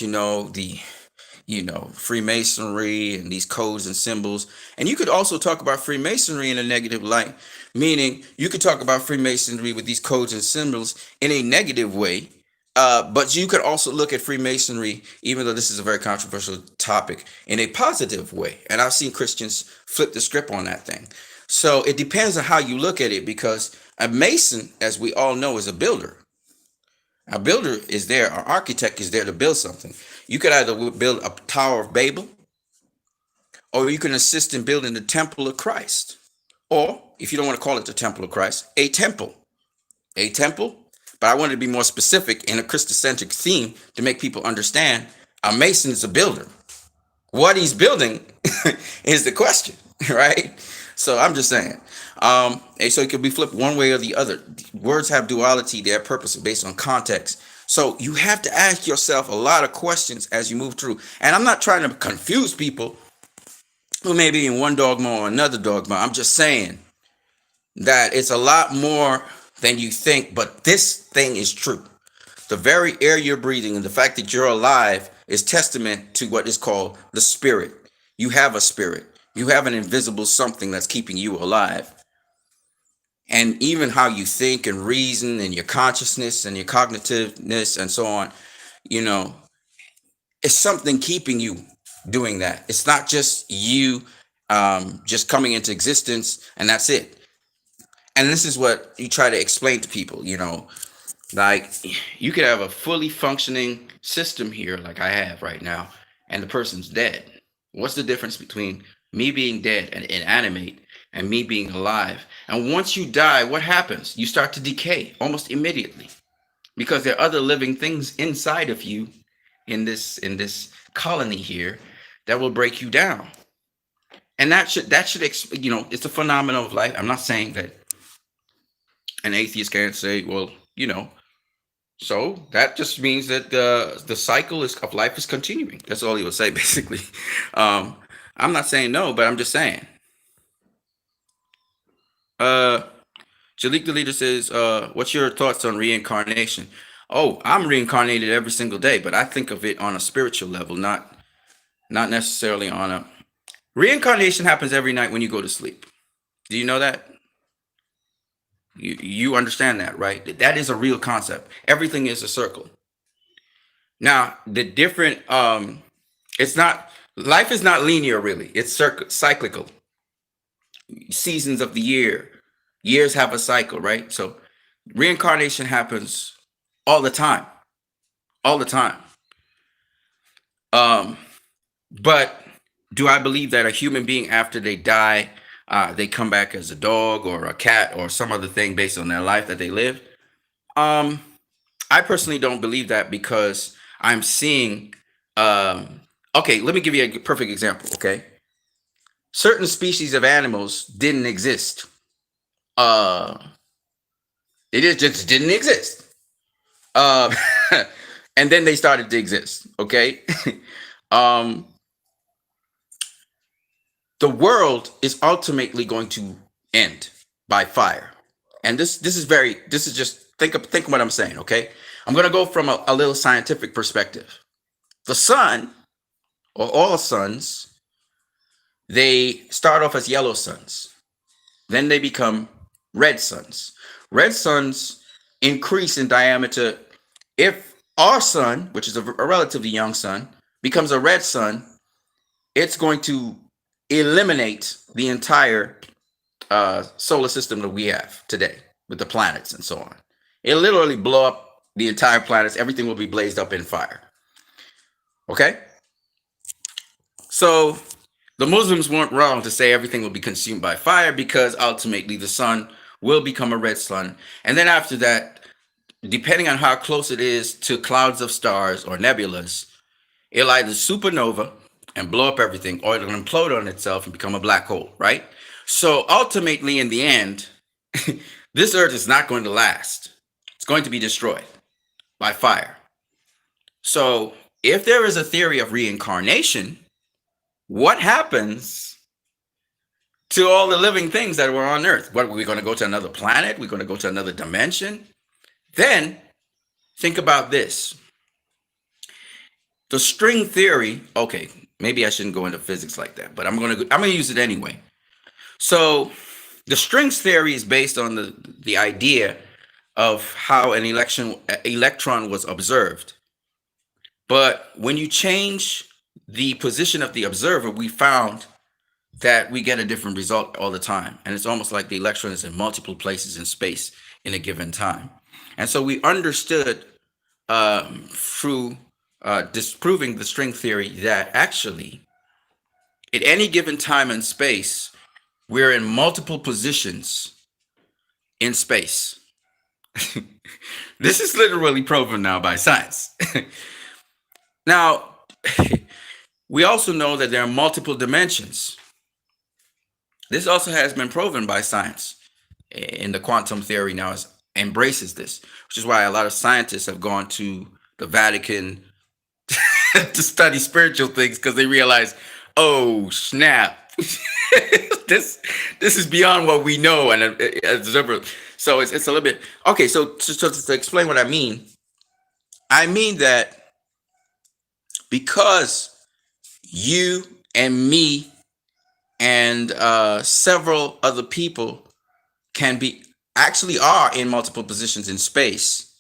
S1: Freemasonry and these codes and symbols. And you could also talk about Freemasonry in a negative light, meaning you could talk about Freemasonry with these codes and symbols in a negative way. But you could also look at Freemasonry, even though this is a very controversial topic, in a positive way. And I've seen Christians flip the script on that thing. So it depends on how you look at it, because a Mason, as we all know, is a builder. A builder is there, an architect is there to build something. You could either build a Tower of Babel, or you can assist in building the Temple of Christ. Or, if you don't want to call it the Temple of Christ, a temple. A temple, but I wanted to be more specific in a Christocentric theme to make people understand a Mason is a builder. What he's building is the question, right? So I'm just saying. And so it could be flipped one way or the other. Words have duality, their purpose is based on context. So you have to ask yourself a lot of questions as you move through. And I'm not trying to confuse people who may be in one dogma or another dogma. I'm just saying that it's a lot more than you think, but this thing is true. The very air you're breathing and the fact that you're alive is testament to what is called the spirit. You have a spirit. You have an invisible something that's keeping you alive. And even how you think and reason and your consciousness and your cognitiveness and so on, you know, it's something keeping you doing that. It's not just you just coming into existence and that's it. And this is what you try to explain to people, like, you could have a fully functioning system here, like I have right now, and the person's dead. What's the difference between me being dead and inanimate and me being alive? And once you die, what happens? You start to decay almost immediately, because there are other living things inside of you in this colony here that will break you down. And it's a phenomenon of life. I'm not saying that an atheist can't say, well, so that just means that the cycle of life is continuing. That's all he would say, basically. Um, I'm not saying no, but I'm just saying. Uh, Jalik the leader says, "What's your thoughts on reincarnation?" Oh, I'm reincarnated every single day, but I think of it on a spiritual level, not necessarily on a reincarnation. Happens every night when you go to sleep. Do you know that? You understand that, right? That is a real concept. Everything is a circle. Now, the different, it's not, life is not linear really. It's cyclical. Seasons of the year, years have a cycle, right? So reincarnation happens all the time, all the time. Um, but do I believe that a human being after they die, they come back as a dog or a cat or some other thing based on their life that they lived? Um, I personally don't believe that because I'm seeing. Okay, let me give you a perfect example. Okay, certain species of animals didn't exist. Uh, they just didn't exist. Uh, and then they started to exist. Okay, um, the world is ultimately going to end by fire, and this is just think of what I'm saying. Okay, I'm gonna go from a little scientific perspective. The sun, or all suns, they start off as yellow suns. Then they become red suns. Red suns increase in diameter. If our sun, which is a relatively young sun, becomes a red sun, it's going to eliminate the entire solar system that we have today with the planets and so on. It'll literally blow up the entire planets. Everything will be blazed up in fire. Okay? So the Muslims weren't wrong to say everything will be consumed by fire because ultimately the sun will become a red sun. And then after that, depending on how close it is to clouds of stars or nebulas, it'll either supernova and blow up everything or it'll implode on itself and become a black hole, right? So ultimately, in the end, this earth is not going to last. It's going to be destroyed by fire. So if there is a theory of reincarnation, what happens to all the living things that were on Earth? What, are we going to go to another planet? We're going to go to another dimension? Then think about this. The string theory, okay, maybe I shouldn't go into physics like that, but I'm going to use it anyway. So the strings theory is based on the idea of how an electron was observed. But when you change the position of the observer, we found that we get a different result all the time. And it's almost like the electron is in multiple places in space in a given time. And so we understood through disproving the string theory that actually at any given time and space, we're in multiple positions in space. This is literally proven now by science. Now, we also know that there are multiple dimensions. This also has been proven by science. In the quantum theory now embraces this, which is why a lot of scientists have gone to the Vatican to study spiritual things because they realize, oh snap, this is beyond what we know and so it's a little bit okay. So to explain what I mean that because you and me and several other people can be actually are in multiple positions in space,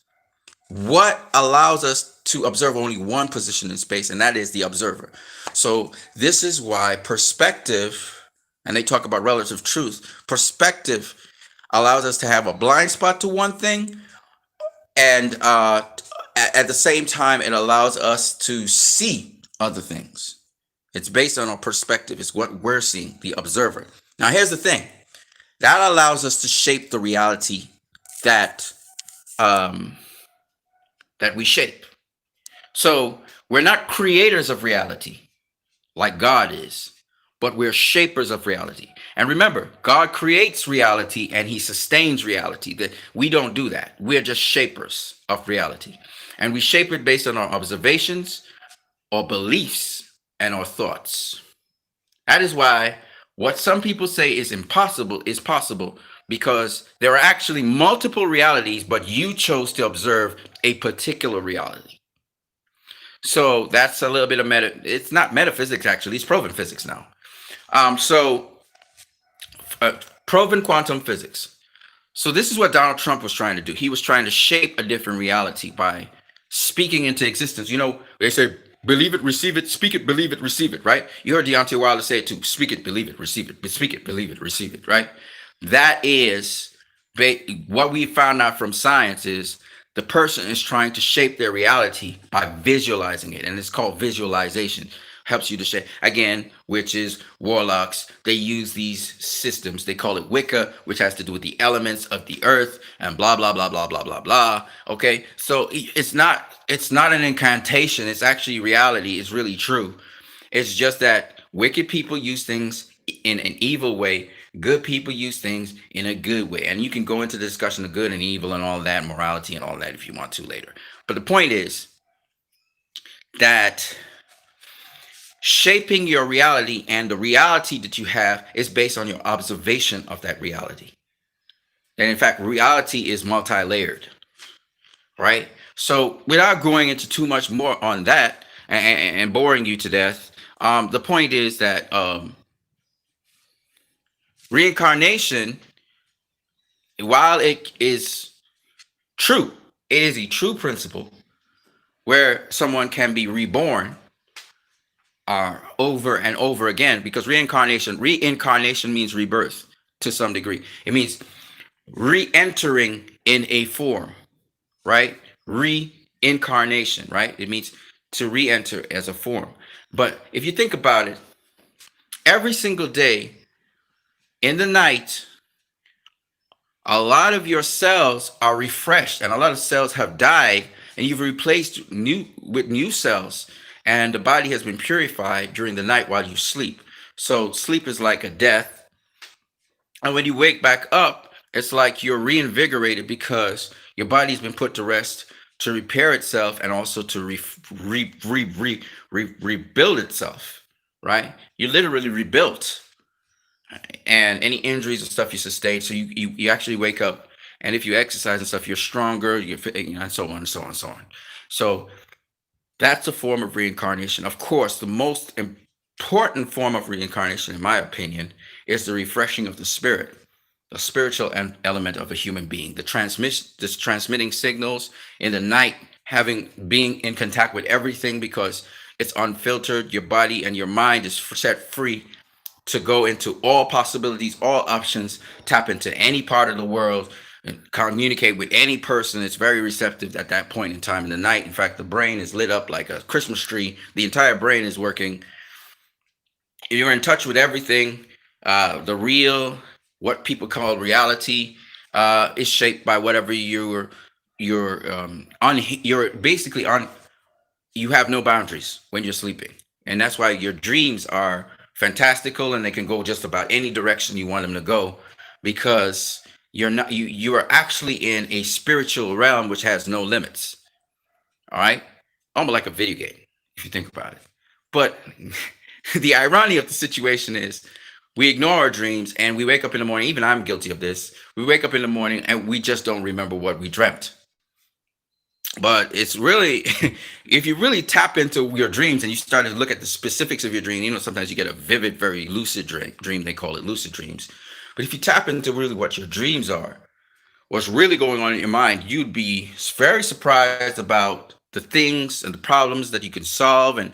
S1: what allows us to observe only one position in space, and that is the observer. So this is why perspective, and they talk about relative truth, perspective allows us to have a blind spot to one thing, and at the same time it allows us to see other things. It's based on our perspective. It's what we're seeing, the observer. Now here's the thing that allows us to shape the reality that that we shape. So we're not creators of reality like God is, but we're shapers of reality. And remember, God creates reality and he sustains reality. That we don't do that. We're just shapers of reality. And we shape it based on our observations, our beliefs, and our thoughts. That is why what some people say is impossible is possible, because there are actually multiple realities, but you chose to observe a particular reality. So that's a little bit of it's not metaphysics, actually, it's proven physics now. So proven quantum physics. So this is what Donald Trump was trying to do. He was trying to shape a different reality by speaking into existence. They say, believe it, receive it, speak it, believe it, receive it, right? You heard Deontay Wilder say it too: speak it, believe it, receive it, speak it, believe it, receive it, right? That is what we found out from science is the person is trying to shape their reality by visualizing it, and it's called visualization. Helps you to shape again, witches, warlocks. They use these systems. They call it Wicca, which has to do with the elements of the earth and blah blah blah blah blah blah blah. Okay, so it's not an incantation. It's actually reality. It's really true. It's just that wicked people use things in an evil way. Good people use things in a good way. And you can go into the discussion of good and evil and all that, morality and all that if you want to later. But the point is that shaping your reality and the reality that you have is based on your observation of that reality. And in fact, reality is multi layered, right? So, without going into too much more on that and boring you to death, the point is that reincarnation, while it is true, it is a true principle where someone can be reborn over and over again, because reincarnation means rebirth to some degree. It means re-entering in a form, right? Reincarnation, right? It means to re-enter as a form. But if you think about it, every single day in the night, a lot of your cells are refreshed and a lot of cells have died, and you've replaced new cells, and the body has been purified during the night while you sleep. So sleep is like a death, and when you wake back up, it's like you're reinvigorated because your body's been put to rest to repair itself and also to rebuild itself, right? You're literally rebuilt, and any injuries and stuff you sustain. So you actually wake up, and if you exercise and stuff, you're stronger. And so on and so on and so on. So that's a form of reincarnation. Of course, the most important form of reincarnation, in my opinion, is the refreshing of the spirit, the spiritual element of a human being, this transmitting signals in the night, being in contact with everything because it's unfiltered. Your body and your mind is set free to go into all possibilities, all options, tap into any part of the world, and communicate with any person. It's very receptive at that point in time in the night. In fact, the brain is lit up like a Christmas tree. The entire brain is working. You're in touch with everything. The real, what people call reality, is shaped by whatever you're basically on. You have no boundaries when you're sleeping, and that's why your dreams are fantastical and they can go just about any direction you want them to go, because you are actually in a spiritual realm which has no limits. All right, almost like a video game if you think about it. But the irony of the situation is we ignore our dreams and we wake up in the morning. Even I'm guilty of this. We wake up in the morning and we just don't remember what we dreamt. But it's really, if you really tap into your dreams and you start to look at the specifics of your dream, sometimes you get a vivid, very lucid dream. They call it lucid dreams. But if you tap into really what your dreams are, what's really going on in your mind, you'd be very surprised about the things and the problems that you can solve, and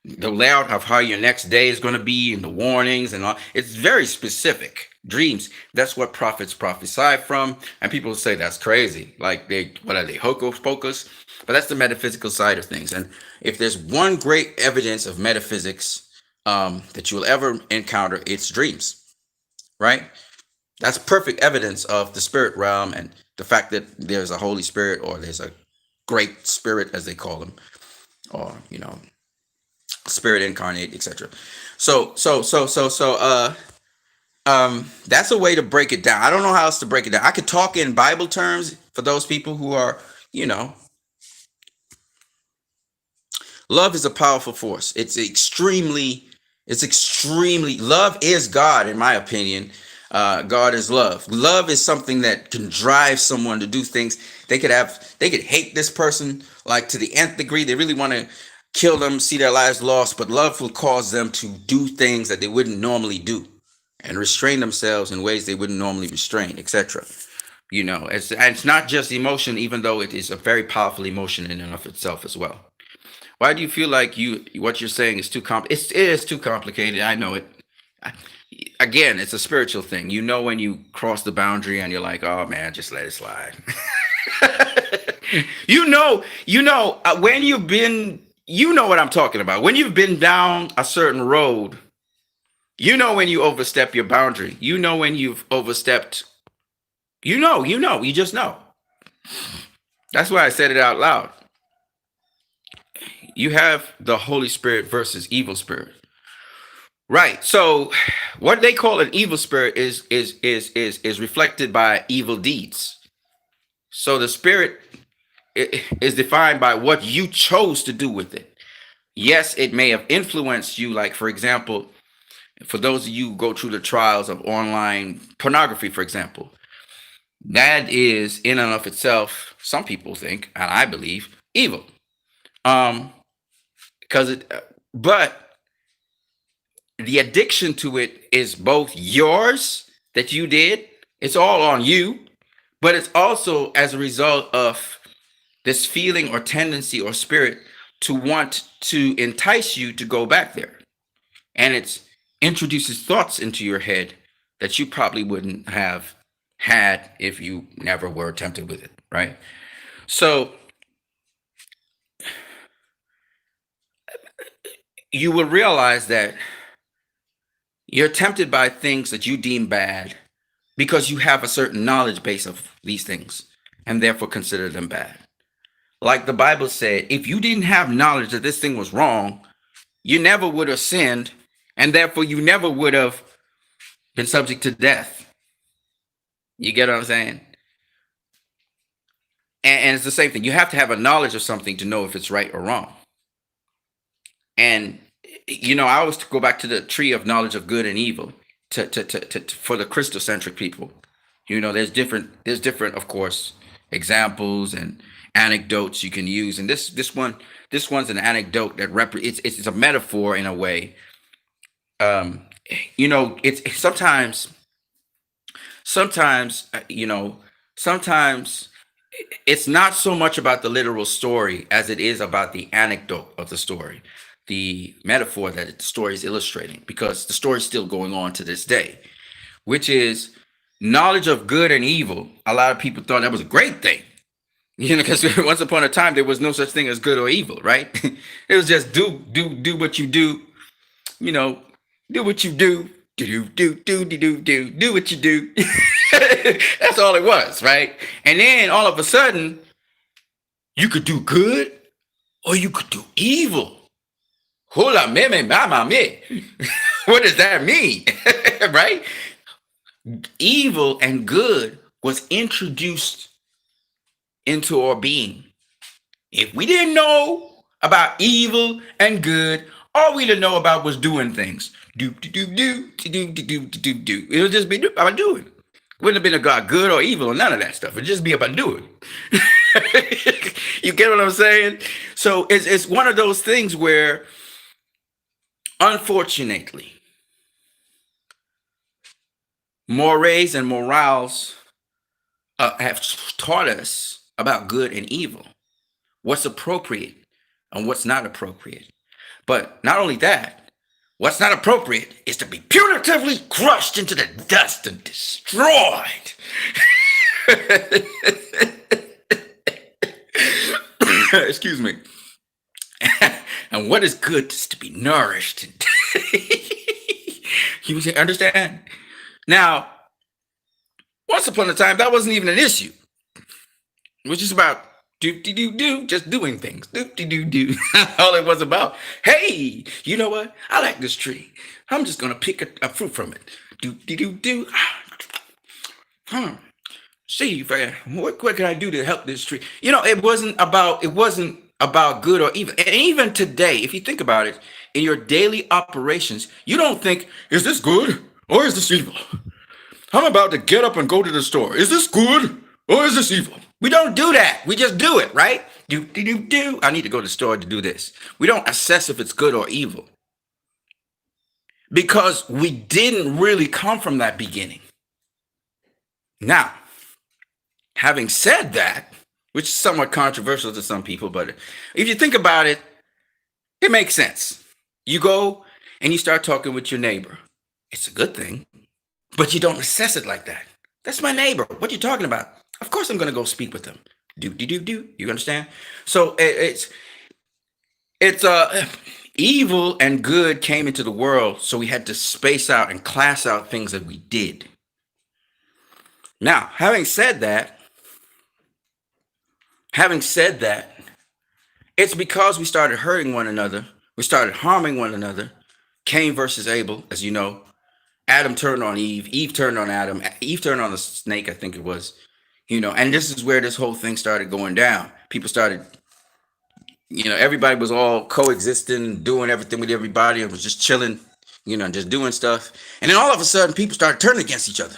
S1: the layout of how your next day is going to be, and the warnings and all. It's very specific. Dreams. That's what prophets prophesy from, and people say that's crazy. Like what are they, hocus pocus? But that's the metaphysical side of things. And if there's one great evidence of metaphysics that you will ever encounter, it's dreams, right? That's perfect evidence of the spirit realm and the fact that there's a Holy Spirit, or there's a great spirit, as they call them, or spirit incarnate, etc. That's a way to break it down. I don't know how else to break it down. I could talk in Bible terms for those people who are, you know, love is a powerful force. It's extremely, love is God, in my opinion. God is love. Love is something that can drive someone to do things. They could hate this person like to the nth degree. They really want to kill them, see their lives lost, but love will cause them to do things that they wouldn't normally do and restrain themselves in ways they wouldn't normally restrain, etc. It's not just emotion, even though it is a very powerful emotion in and of itself as well. Why do you feel like what you're saying is too it is too complicated? I know it. I- Again, it's a spiritual thing. You know when you cross the boundary and you're like, oh man, just let it slide. When you've been, you know what I'm talking about. When you've been down a certain road, you know when you overstep your boundary. You know when you've overstepped. You just know. That's why I said it out loud. You have the Holy Spirit versus evil spirit. Right. So what they call an evil spirit is reflected by evil deeds. So the spirit is defined by what you chose to do with it. Yes, it may have influenced you, like for example, for those of you who go through the trials of online pornography, for example, that is in and of itself, some people think, and I believe, evil. Um, because but the addiction to it is both yours that you did, it's all on you, but it's also as a result of this feeling or tendency or spirit to want to entice you to go back there. And it introduces thoughts into your head that you probably wouldn't have had if you never were tempted with it, right? So you will realize that you're tempted by things that you deem bad because you have a certain knowledge base of these things and therefore consider them bad. Like the Bible said, if you didn't have knowledge that this thing was wrong, you never would have sinned, and therefore you never would have been subject to death. You get what I'm saying? And it's the same thing. You have to have a knowledge of something to know if it's right or wrong. And I always go back to the tree of knowledge of good and evil for the Christocentric people. There's different, of course, examples and anecdotes you can use. And this one's an anecdote that it's a metaphor in a way. Um, it's sometimes sometimes it's not so much about the literal story as it is about the anecdote of the story, the metaphor that the story is illustrating, because the story is still going on to this day, which is knowledge of good and evil. A lot of people thought that was a great thing, because once upon a time there was no such thing as good or evil, right? It was just do what you do, you know, do what you do what you do. That's all it was, right? And then all of a sudden, you could do good or you could do evil. Hola, me, mama, me. What does that mean? Right? Evil and good was introduced into our being. If we didn't know about evil and good, all we didn't know about was doing things. Do. It would just be about doing. Wouldn't have been about good or evil or none of that stuff. It'd just be about doing. You get what I'm saying? So it's one of those things where, unfortunately, mores and morals have taught us about good and evil, what's appropriate and what's not appropriate. But not only that, what's not appropriate is to be punitively crushed into the dust and destroyed. Excuse me. And what is good is to be nourished. You understand? Now, once upon a time, that wasn't even an issue. It was just about just doing things. All it was about. Hey, you know what? I like this tree. I'm just gonna pick a fruit from it. Do. See, what can I do to help this tree? It wasn't about good or evil. And even today, if you think about it, in your daily operations, you don't think, is this good or is this evil? I'm about to get up and go to the store. Is this good or is this evil? We don't do that. We just do it, right? Do. I need to go to the store to do this. We don't assess if it's good or evil, because we didn't really come from that beginning. Now, having said that, which is somewhat controversial to some people, but if you think about it, it makes sense. You go and you start talking with your neighbor. It's a good thing, but you don't assess it like that. That's my neighbor. What are you talking about? Of course, I'm going to go speak with them. Do do do do. You understand? So it's evil and good came into the world, so we had to space out and class out things that we did. Now, having said that, it's because we started hurting one another, we started harming one another. Cain versus Abel, as you know. Adam turned on Eve, Eve turned on Adam, Eve turned on the snake, I think it was. And this is where this whole thing started going down. People started, everybody was all coexisting, doing everything with everybody, and was just chilling, just doing stuff. And then all of a sudden, people started turning against each other.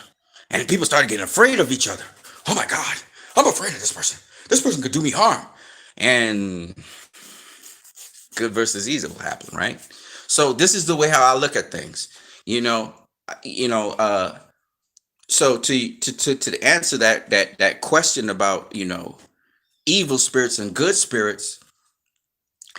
S1: And people started getting afraid of each other. Oh my God, I'm afraid of this person. This person could do me harm. And good versus evil happen, right? So this is the way how I look at things. You know, you know, so to answer that question about, evil spirits and good spirits,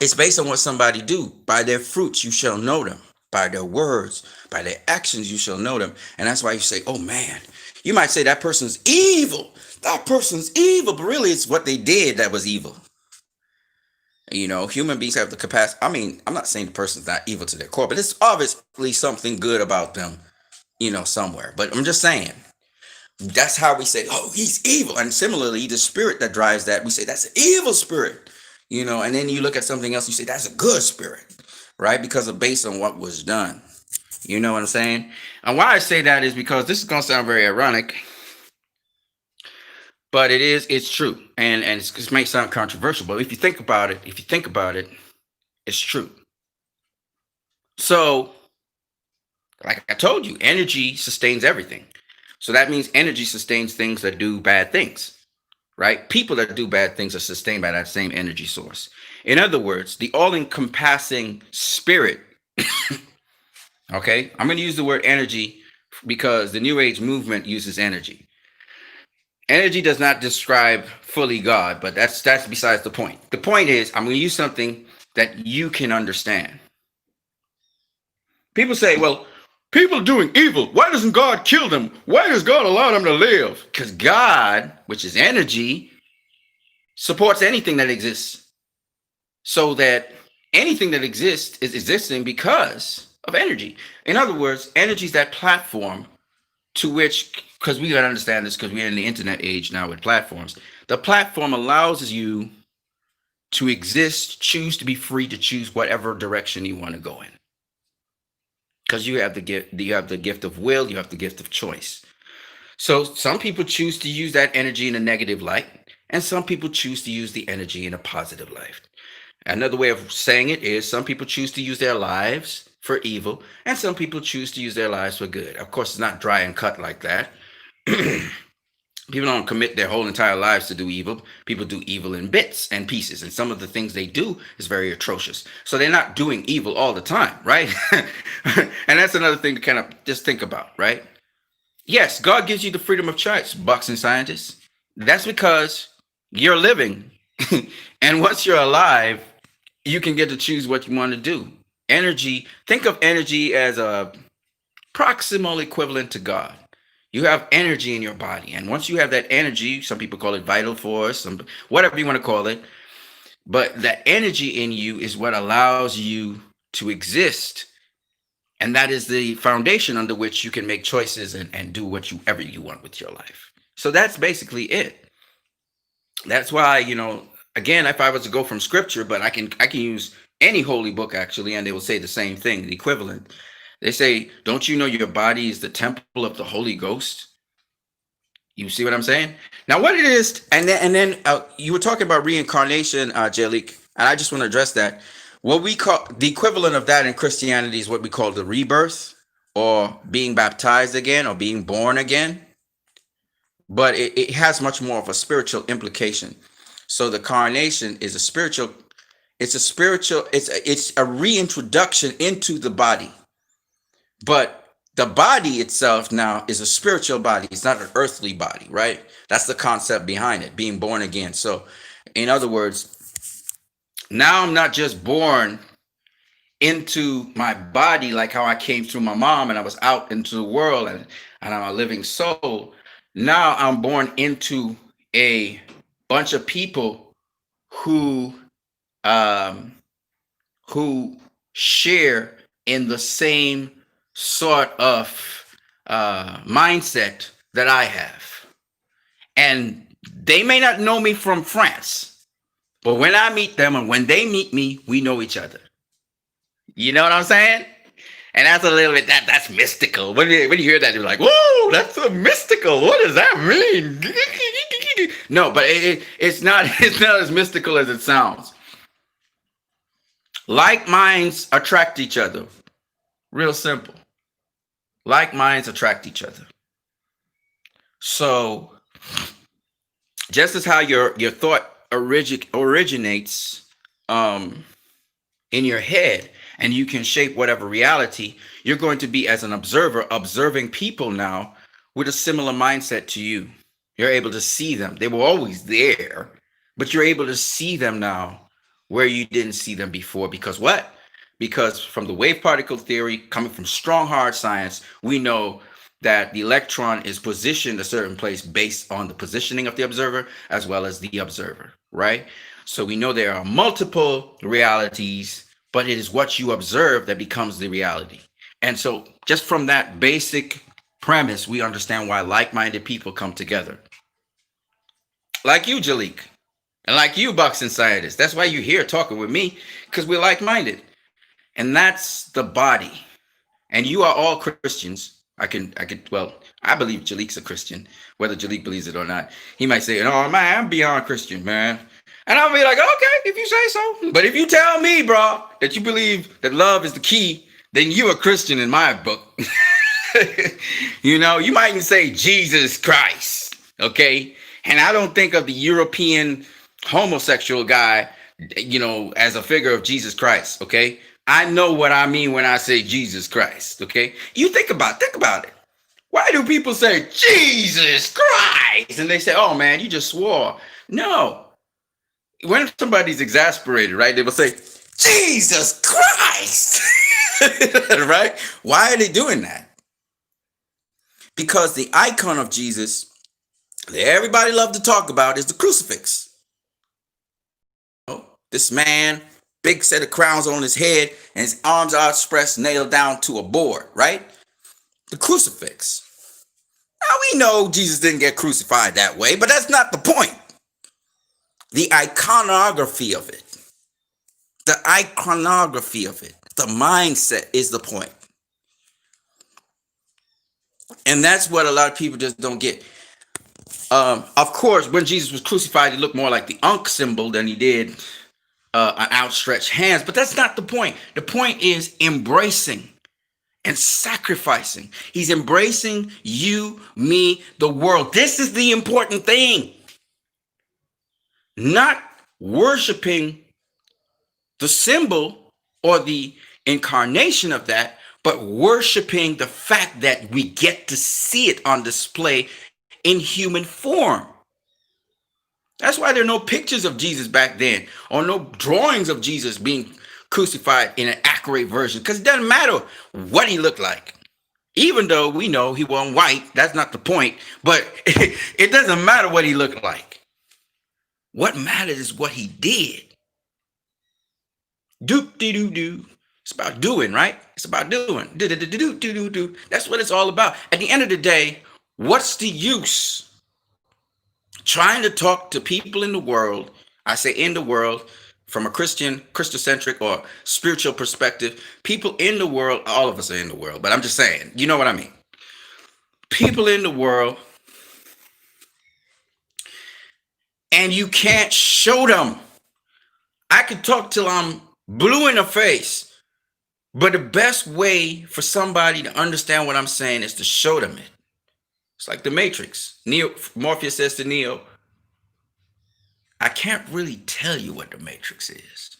S1: it's based on what somebody do. By their fruits you shall know them. By their words, by their actions you shall know them. And that's why you say, oh man, you might say that person's evil. That person's evil, but really it's what they did that was evil. Human beings have the capacity. I mean, I'm not saying the person's not evil to their core, but it's obviously something good about them, somewhere. But I'm just saying, that's how we say, oh, he's evil. And similarly, the spirit that drives that, we say that's an evil spirit, and then you look at something else, you say that's a good spirit, right? Because of based on what was done. You know what I'm saying? And why I say that is because this is going to sound very ironic, but it's true. And it may sound controversial, but if you think about it, it's true. So, like I told you, energy sustains everything. So that means energy sustains things that do bad things, right? People that do bad things are sustained by that same energy source. In other words, the all encompassing spirit, okay? I'm going to use the word energy because the New Age movement uses energy. Energy does not describe fully God, but that's besides the point. The point is, I'm going to use something that you can understand. People say, well, people are doing evil. Why doesn't God kill them? Why does God allow them to live? Because God, which is energy, supports anything that exists. So that anything that exists is existing because of energy. In other words, energy is that platform to which, because we got to understand this because we're in the internet age now with platforms. The platform allows you to exist, choose to be free to choose whatever direction you want to go in. Because you have the gift of will, you have the gift of choice. So some people choose to use that energy in a negative light, and some people choose to use the energy in a positive light. Another way of saying it is some people choose to use their lives for evil, and some people choose to use their lives for good. Of course, it's not dry and cut like that. People don't commit their whole entire lives to do evil. People do evil in bits and pieces, and some of the things they do is very atrocious. So they're not doing evil all the time, right? And that's another thing to kind of just think about, right? Yes, God gives you the freedom of choice, bucks and scientists. That's because you're living. And once you're alive, you can get to choose what you want to do. Energy, think of energy as a proximal equivalent to God. You have energy in your body. And once you have that energy, some people call it vital force, whatever you want to call it. But that energy in you is what allows you to exist. And that is the foundation under which you can make choices and do whatever you want with your life. So that's basically it. That's why, again, if I was to go from scripture, but I can use any holy book actually, and they will say the same thing, the equivalent. They say, don't you know your body is the temple of the Holy Ghost? You see what I'm saying? Now, what it is, and then you were talking about reincarnation, Jalik, and I just want to address that. What we call the equivalent of that in Christianity is what we call the rebirth, or being baptized again, or being born again. But it has much more of a spiritual implication. So the carnation is a spiritual. It's a reintroduction into the body. But The body itself now is a spiritual body. It's not an earthly body, right? That's the concept behind it, being born again. So, in other words, now I'm not just born into my body like how I came through my mom and I was out into the world and I'm a living soul. Now I'm born into a bunch of people who um, who share in the same sort of mindset that I have. And they may not know me from France, but when I meet them and when they meet me, we know each other. You know what I'm saying? And that's a little bit that's mystical. When you hear that, you're like, "Whoa, that's so mystical. What does that mean?" No, but it's not. It's not as mystical as it sounds. Like minds attract each other. Real simple. Like minds attract each other. So just as how your thought originates in your head, and you can shape whatever reality, you're going to be as an observer observing people now with a similar mindset to you. You're able to see them. They were always there, but you're able to see them now where you didn't see them before. Because what? Because from the wave particle theory, coming from strong hard science, we know that the electron is positioned a certain place based on the positioning of the observer as well as the observer, right? So we know there are multiple realities, but it is what you observe that becomes the reality. And so just from that basic premise, we understand why like-minded people come together. Like you, Jalik, and like you, boxing scientists. That's why you're here talking with me, because we're like-minded. And that's the body. And you are all Christians. Well, I believe Jalik's a Christian, whether Jalik believes it or not. He might say, "Oh man, I'm beyond Christian, man." And I'll be like, "Okay, if you say so." But if you tell me, bro, that you believe that love is the key, then you're a Christian in my book. You know, you might even say Jesus Christ, okay? And I don't think of the European homosexual guy, you know, as a figure of Jesus Christ, okay? I know what I mean when I say Jesus Christ, okay? You think about it. Why do people say Jesus Christ? And they say, "Oh man, you just swore." No. When somebody's exasperated, right, they will say, "Jesus Christ." Right? Why are they doing that? Because the icon of Jesus that everybody love to talk about is the crucifix. This man, big set of crowns on his head, and his arms outstretched, nailed down to a board, right? The crucifix. Now we know Jesus didn't get crucified that way, but that's not the point. The iconography of it. The iconography of it. The mindset is the point. And that's what a lot of people just don't get. Of course, when Jesus was crucified, he looked more like the Ankh symbol than he did an outstretched hands. But that's not the point. The point is embracing and sacrificing. He's embracing you, me, the world. This is the important thing. Not worshiping the symbol or the incarnation of that, but worshiping the fact that we get to see it on display in human form. That's why there are no pictures of Jesus back then, or no drawings of Jesus being crucified in an accurate version, because it doesn't matter what he looked like. Even though we know he wasn't white, that's not the point, but it doesn't matter what he looked like. What matters is what he did. Do. It's about doing, right? It's about doing. Do. That's what it's all about. At the end of the day, what's the use trying to talk to people in the world? I say in the world from a Christocentric or spiritual perspective. People in the world, all of us are in the world, but I'm just saying, you know what I mean? People in the world, and you can't show them. I could talk till I'm blue in the face, but the best way for somebody to understand what I'm saying is to show them it. It's like the Matrix. Morpheus says to Neo, "I can't really tell you what the Matrix is.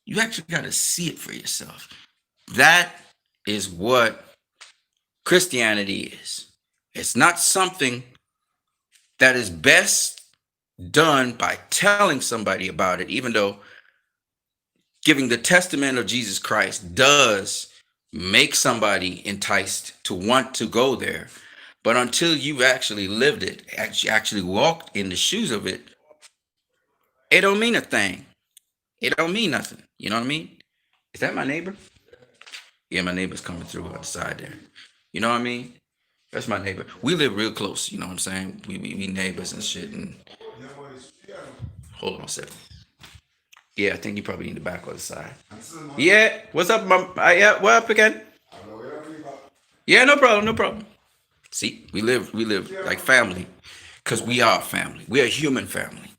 S1: You actually got to see it for yourself." That is what Christianity is. It's not something that is best done by telling somebody about it, even though giving the testament of Jesus Christ does make somebody enticed to want to go there. But until you've actually lived it, actually walked in the shoes of it, it don't mean a thing. It don't mean nothing. You know what I mean? Is that my neighbor? Yeah, my neighbor's coming through on the side there. You know what I mean? That's my neighbor. We live real close. You know what I'm saying? We neighbors and shit. And hold on a second. Yeah, I think you probably need the back or the side. Yeah, what's up, mom? Yeah, what up again? Yeah, no problem, no problem. See, we live like family, cause we are family. We are human family,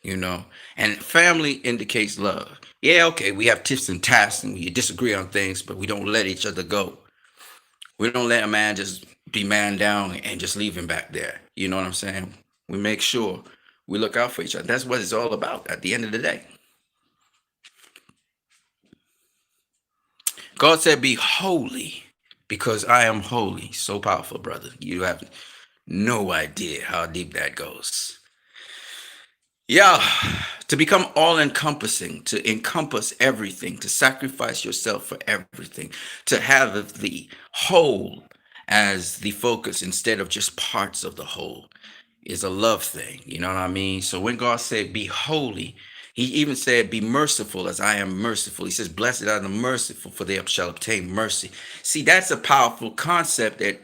S1: you know. And family indicates love. Yeah, okay, we have tips and tasks, and we disagree on things, but we don't let each other go. We don't let a man just be man down and just leave him back there. You know what I'm saying? We make sure we look out for each other. That's what it's all about at the end of the day. God said, be holy because I am holy. So powerful, brother. You have no idea how deep that goes. Yeah, to become all encompassing, to encompass everything, to sacrifice yourself for everything, to have the whole as the focus instead of just parts of the whole is a love thing. You know what I mean? So when God said, be holy, he even said, be merciful as I am merciful. He says, blessed are the merciful, for they shall obtain mercy. See, that's a powerful concept that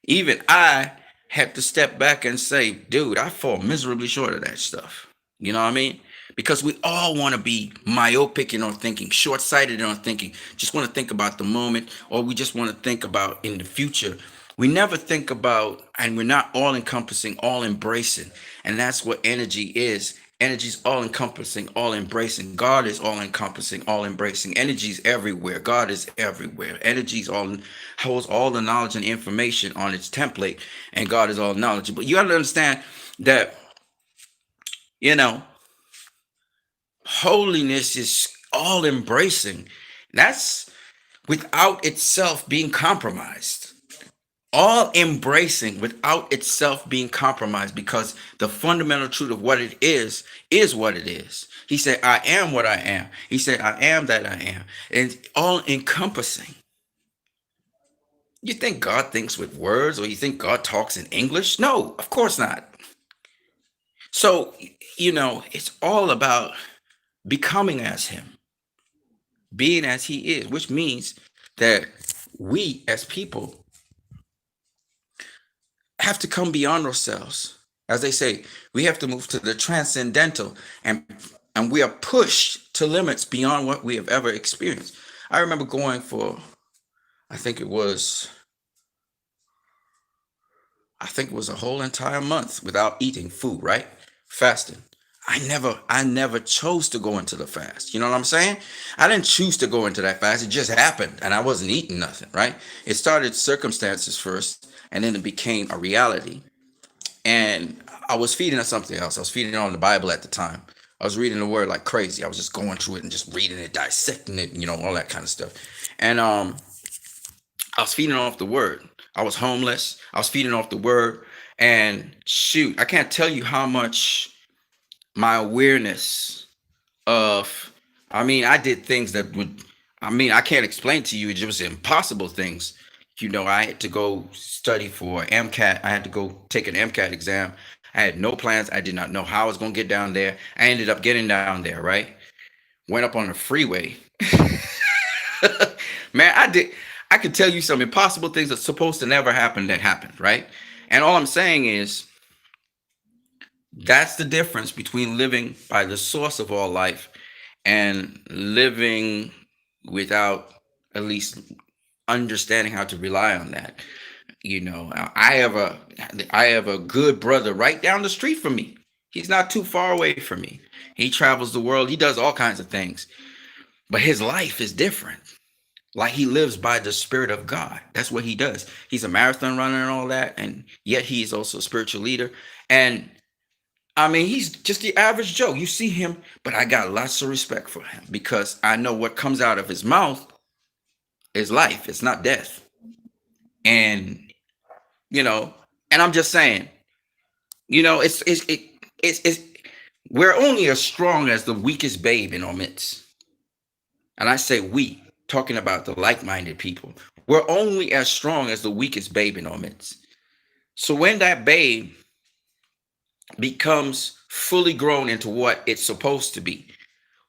S1: even I had to step back and say, dude, I fall miserably short of that stuff. You know what I mean? Because we all want to be myopic in our thinking, short sighted in our thinking, just want to think about the moment, or we just want to think about in the future. We never think about, and we're not all encompassing, all embracing. And that's what energy is. Energy is all encompassing, all embracing. God is all encompassing, all embracing. Energy is everywhere. God is everywhere. Energy is all holds all the knowledge and information on its template, and God is all knowledgeable. You got to understand that, you know, holiness is all embracing. That's without itself being compromised. All embracing without itself being compromised, because the fundamental truth of what it is what it is. He said, I am what I am. He said, I am that I am. And all encompassing. You think God thinks with words, or you think God talks in English? No, of course not. So, it's all about becoming as Him, being as He is, which means that we as people have to come beyond ourselves. As they say, we have to move to the transcendental, and we are pushed to limits beyond what we have ever experienced. I remember going for, I think it was, a whole entire month without eating food, right? Fasting. I never chose to go into the fast. You know what I'm saying? I didn't choose to go into that fast. It just happened, and I wasn't eating nothing, right? It started circumstances first, and then it became a reality. And I was feeding on something else. I was feeding on the Bible at the time. I was reading the word like crazy. I was just going through it and just reading it, dissecting it, all that kind of stuff. And I was feeding off the word. I was homeless. I was feeding off the word. And shoot, I can't tell you how much my awareness of, I did things that would, I can't explain to you. It was impossible things. I had to go study for MCAT. I had to go take an MCAT exam. I had no plans. I did not know how I was going to get down there. I ended up getting down there, right? Went up on the freeway. Man, I could tell you some impossible things that's supposed to never happen that happened, right? And all I'm saying is that's the difference between living by the source of all life and living without at least understanding how to rely on that. I have a good brother right down the street from me. He's not too far away from me. He travels the world. He does all kinds of things, but his life is different. Like, he lives by the Spirit of God. That's what he does. He's a marathon runner and all that, and yet he is also a spiritual leader. And he's just the average Joe. You see him, but I got lots of respect for him because I know what comes out of his mouth is life. It's not death. And you know, and I'm just saying, it's we're only as strong as the weakest babe in our midst. And I say we, talking about the like-minded people. We're only as strong as the weakest babe in our midst. So when that babe becomes fully grown into what it's supposed to be,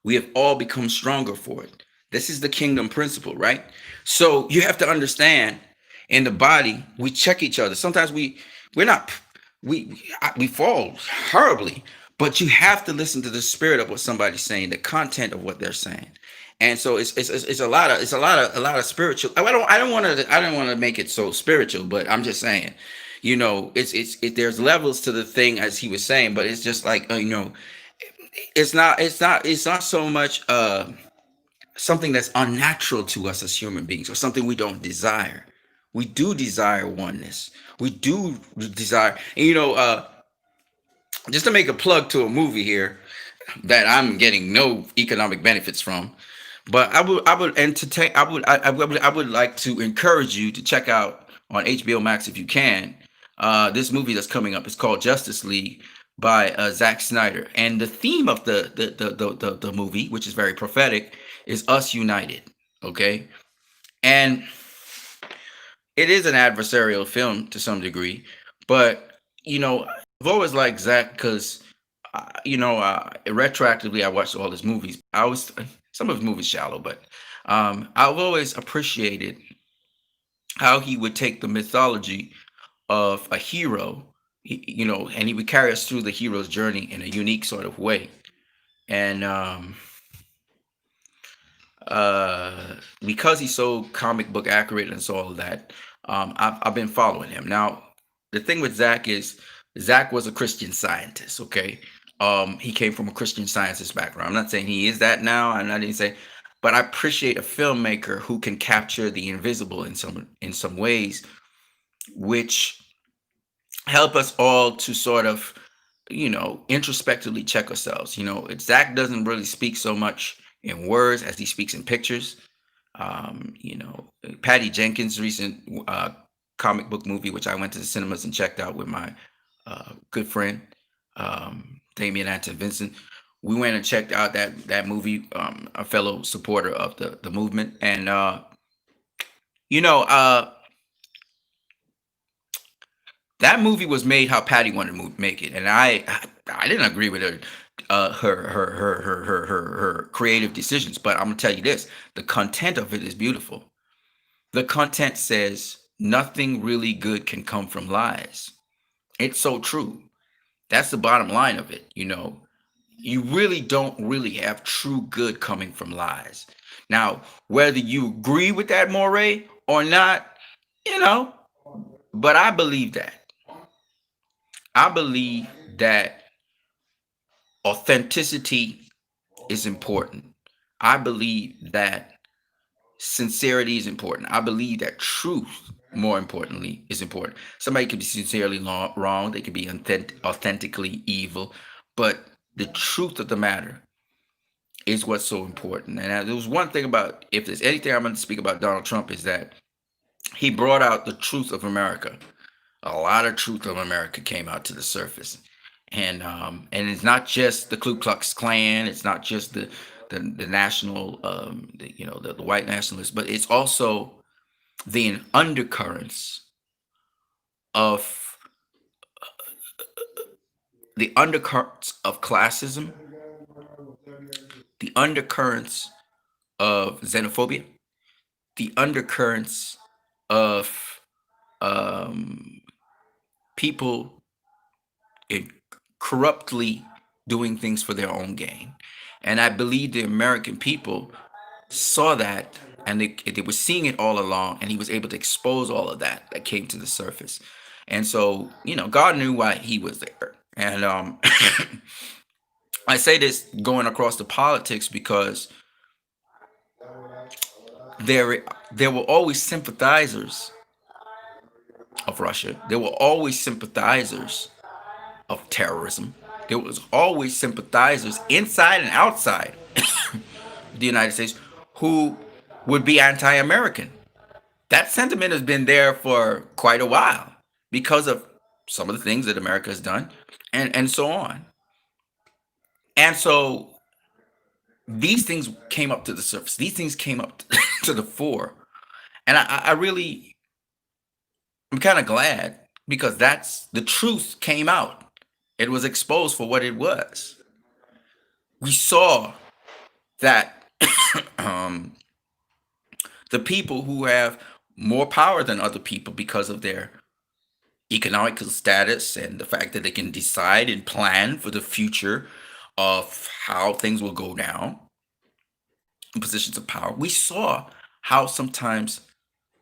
S1: we have all become stronger for it. This is the kingdom principle, right? So you have to understand, in the body, we check each other. Sometimes we're not we fall horribly, but you have to listen to the spirit of what somebody's saying, the content of what they're saying. And so it's a lot of spiritual. I don't want to make it so spiritual, but I'm just saying, there's levels to the thing, as he was saying, but it's just like, it's not so much something that's unnatural to us as human beings, or something we don't desire. We do desire oneness. We do desire, and just to make a plug to a movie here that I'm getting no economic benefits from, but I would entertain. I would like to encourage you to check out on HBO Max, if you can. This movie that's coming up is called Justice League by Zack Snyder, and the theme of the movie, which is very prophetic, is us united. Okay, and it is an adversarial film to some degree, but I've always liked Zack because retroactively I watched all his movies. I was Some of his movies shallow, but I've always appreciated how he would take the mythology of a hero, and he would carry us through the hero's journey in a unique sort of way. And because he's so comic book accurate and so all of that, I've been following him. Now, the thing with Zach is, Zach was a Christian Scientist. Okay, he came from a Christian Scientist background. I'm not saying he is that now. I'm not even saying, but I appreciate a filmmaker who can capture the invisible in some ways, which help us all to sort of, introspectively check ourselves. Zach doesn't really speak so much in words as he speaks in pictures. Patty Jenkins' recent comic book movie, which I went to the cinemas and checked out with my good friend Damien Anton Vincent. We went and checked out that movie, a fellow supporter of the movement, and you know, that movie was made how Patty wanted to make it, and I didn't agree with her creative decisions. But I'm gonna tell you this: the content of it is beautiful. The content says nothing really good can come from lies. It's so true. That's the bottom line of it. You really don't really have true good coming from lies. Now, whether you agree with that, Moray, or not, you know, but I believe that authenticity is important. I believe that sincerity is important. I believe that truth, more importantly, is important. Somebody could be sincerely wrong, they could be authentically evil, but the truth of the matter is what's so important. And there was one thing about, if there's anything I'm going to speak about Donald Trump, is that he brought out the truth of America. A lot of truth of America came out to the surface, and it's not just the Ku Klux Klan. It's not just the national, the white nationalists, but it's also the undercurrents of classism, the undercurrents of xenophobia, the undercurrents of um, people in corruptly doing things for their own gain. And I believe the American people saw that, and they were seeing it all along, and he was able to expose all of that came to the surface. And so, God knew why he was there. And I say this going across the politics because there were always sympathizers of Russia. There were always sympathizers of terrorism. There was always sympathizers inside and outside the United States who would be anti-American. That sentiment has been there for quite a while because of some of the things that America has done, and so on. And so these things came up to the surface. These things came up to the fore, and I really, I'm kind of glad because that's the truth came out. It was exposed for what it was. We saw that um, the people who have more power than other people because of their economical status and the fact that they can decide and plan for the future of how things will go down in positions of power. We saw how sometimes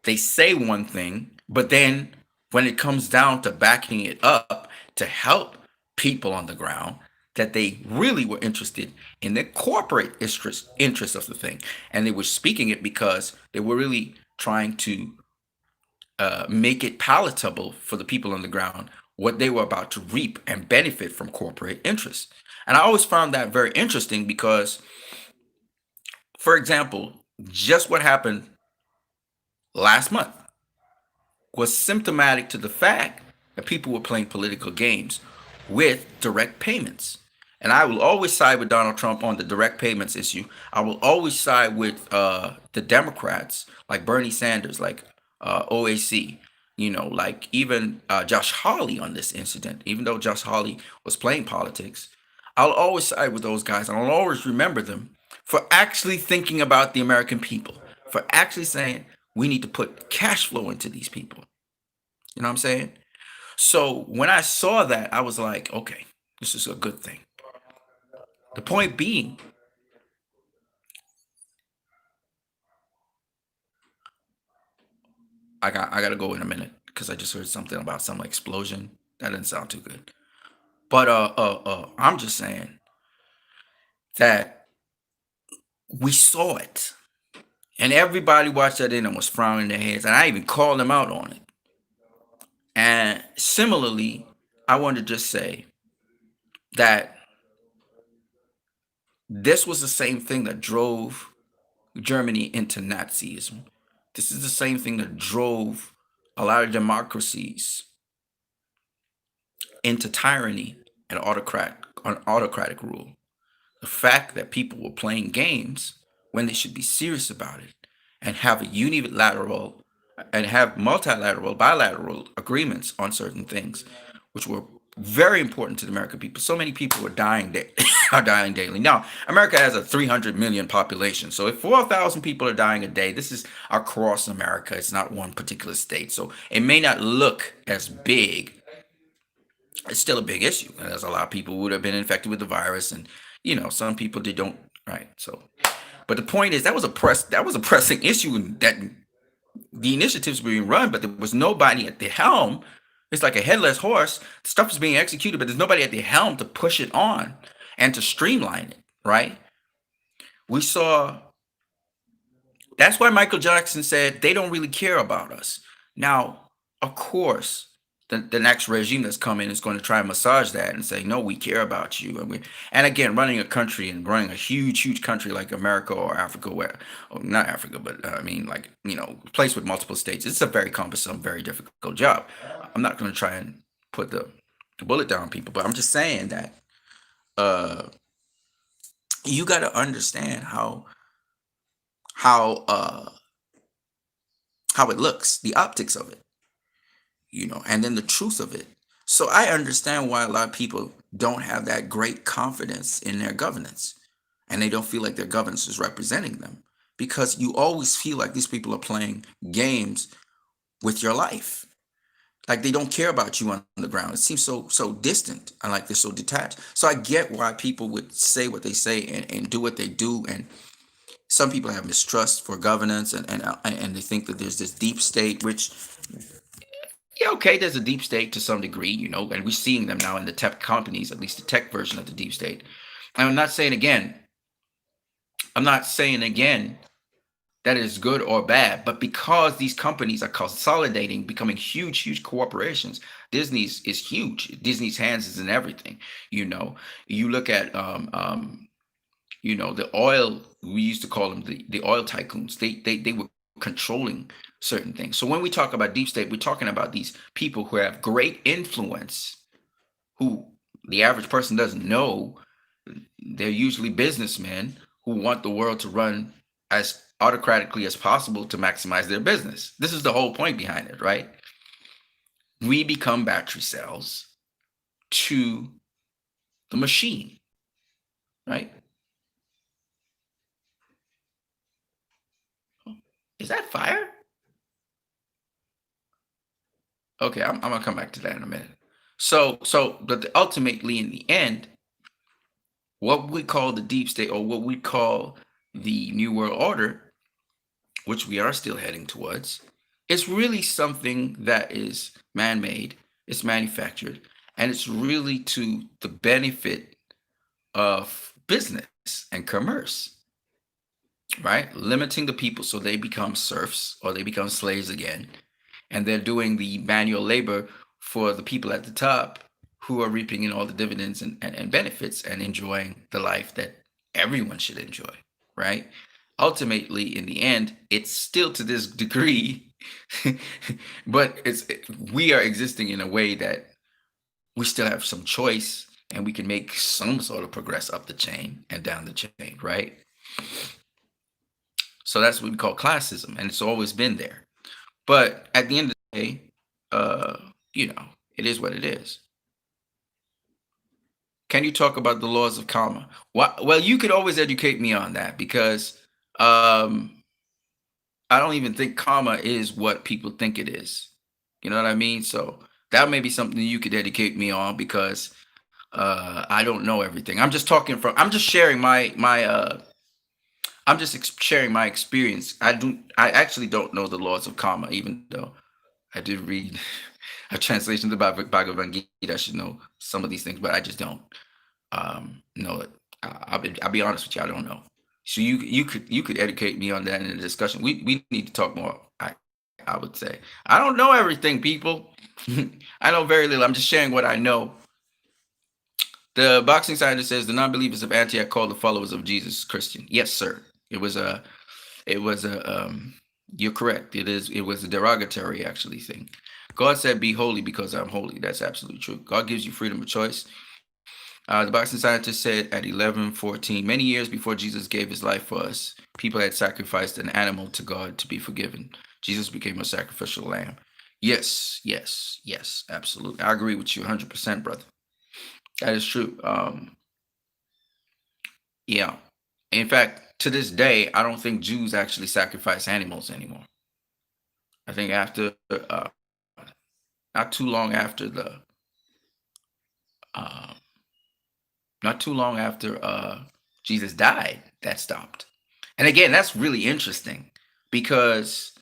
S1: they say one thing, but then when it comes down to backing it up to help people on the ground, that they really were interested in the corporate interest of the thing. And they were speaking it because they were really trying to make it palatable for the people on the ground what they were about to reap and benefit from corporate interests. And I always found that very interesting because, for example, just what happened last month was symptomatic to the fact that people were playing political games with direct payments. And I will always side with Donald Trump on the direct payments issue. I will always side with the Democrats, like Bernie Sanders, like OAC, like even Josh Hawley on this incident. Even though Josh Hawley was playing politics, I'll always side with those guys, and I'll always remember them for actually thinking about the American people, for actually saying we need to put cash flow into these people. You know what I'm saying? So when I saw that, I was like, okay, this is a good thing. The point being, I gotta go in a minute because I just heard something about some explosion. That didn't sound too good. But I'm just saying that we saw it, and everybody watched that in and was frowning their heads, and I even called them out on it. And similarly, I want to just say that this was the same thing that drove Germany into Nazism. This is the same thing that drove a lot of democracies into tyranny and autocratic rule. The fact that people were playing games when they should be serious about it and have a unilateral and have multilateral, bilateral agreements on certain things, which were very important to the American people. So many people are dying are dying daily. Now, America has a 300 million population. So if 4,000 people are dying a day, this is across America. It's not one particular state. So it may not look as big. It's still a big issue. And there's a lot of people who would have been infected with the virus, and some people they don't. Right. So, but the point is that was a pressing issue, and that the initiatives were being run, but there was nobody at the helm. It's like a headless horse. Stuff is being executed, but there's nobody at the helm to push it on and to streamline it. Right. We saw. That's why Michael Jackson said they don't really care about us. Now, of course, the next regime that's coming is going to try and massage that and say, no, we care about you. And again, running a country and running a huge, huge country like America or Africa, where, or not Africa, but I mean, like, a place with multiple states, it's a very cumbersome, very difficult job. I'm not going to try and put the bullet down on people, but I'm just saying that uh, you got to understand how uh, how it looks, the optics of it, and then the truth of it. So I understand why a lot of people don't have that great confidence in their governance, and they don't feel like their governance is representing them, because you always feel like these people are playing games with your life. Like they don't care about you on the ground. It seems so distant, and like they're so detached. So I get why people would say what they say and do what they do. And some people have mistrust for governance, and they think that there's this deep state, which, yeah, okay, there's a deep state to some degree, and we're seeing them now in the tech companies, at least the tech version of the deep state. And I'm not saying again that is good or bad, but because these companies are consolidating, becoming huge, huge corporations, Disney's is huge. Disney's hands is in everything. You know, you look at the oil. We used to call them the oil tycoons. They were controlling certain things. So when we talk about deep state, we're talking about these people who have great influence, who the average person doesn't know. They're usually businessmen who want the world to run as autocratically as possible to maximize their business. This is the whole point behind it, right? We become battery cells to the machine, right? Is that fire? Okay, I'm gonna come back to that in a minute. But ultimately, in the end, what we call the deep state, or what we call the New World Order, which we are still heading towards, is really something that is man made, it's manufactured, and it's really to the benefit of business and commerce, right? Limiting the people so they become serfs or they become slaves again. And they're doing the manual labor for the people at the top who are reaping in all the dividends and benefits and enjoying the life that everyone should enjoy, right? Ultimately, in the end, it's still to this degree, but we are existing in a way that we still have some choice and we can make some sort of progress up the chain and down the chain, right? So that's what we call classism, and it's always been there. But at the end of the day, uh, you know, it is what it is. Can you talk about the laws of karma? Well, you could always educate me on that because um, I don't even think karma is what people think it is. You know what I mean? So that may be something you could educate me on because I don't know everything. I'm just sharing I'm just sharing my experience. I actually don't know the laws of karma, even though I did read a translation of the Bhagavad Gita. I should know some of these things, but I just don't know it. I'll be honest with you. I don't know. So you could educate me on that in the discussion. We need to talk more. I would say I don't know everything, people. I know very little. I'm just sharing what I know. The boxing scientist says the non-believers of Antioch called the followers of Jesus Christian. Yes, sir. It was a it was a you're correct. It was a derogatory actually thing. God said, "Be holy because I'm holy." That's absolutely true. God gives you freedom of choice. The boxing scientist said at 11:14, many years before Jesus gave his life for us, people had sacrificed an animal to God to be forgiven. Jesus became a sacrificial lamb. Yes, yes, yes, absolutely. I agree with you 100%, brother. That is true. Yeah. In fact, to this day, I don't think Jews actually sacrifice animals anymore. I think after not too long after the uh, not too long after Jesus died, that stopped. And again, that's really interesting because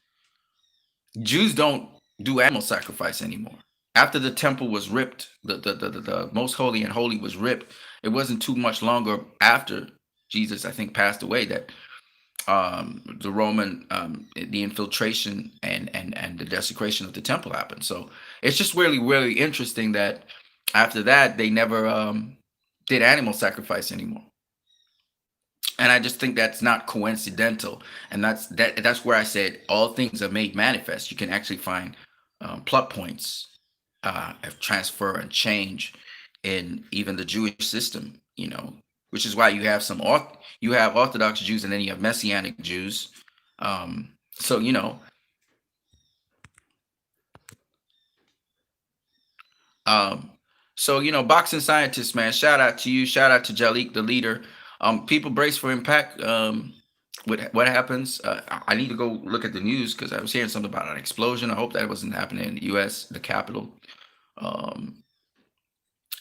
S1: Jews don't do animal sacrifice anymore. After the temple was ripped, the most holy and holy was ripped. It wasn't too much longer after Jesus, I think, passed away that the Roman the infiltration and the desecration of the temple happened. So it's just really interesting that after that they never did animal sacrifice anymore. And I just think that's not coincidental, and that's where I said all things are made manifest. You can actually find plot points of transfer and change in even the Jewish system. Which is why you have Orthodox Jews and then you have Messianic Jews. So Um, boxing scientists, man, shout out to you. Shout out to Jalik, the leader. People brace for impact. What happens? I need to go look at the news because I was hearing something about an explosion. I hope that wasn't happening in the U.S., the capital. Um,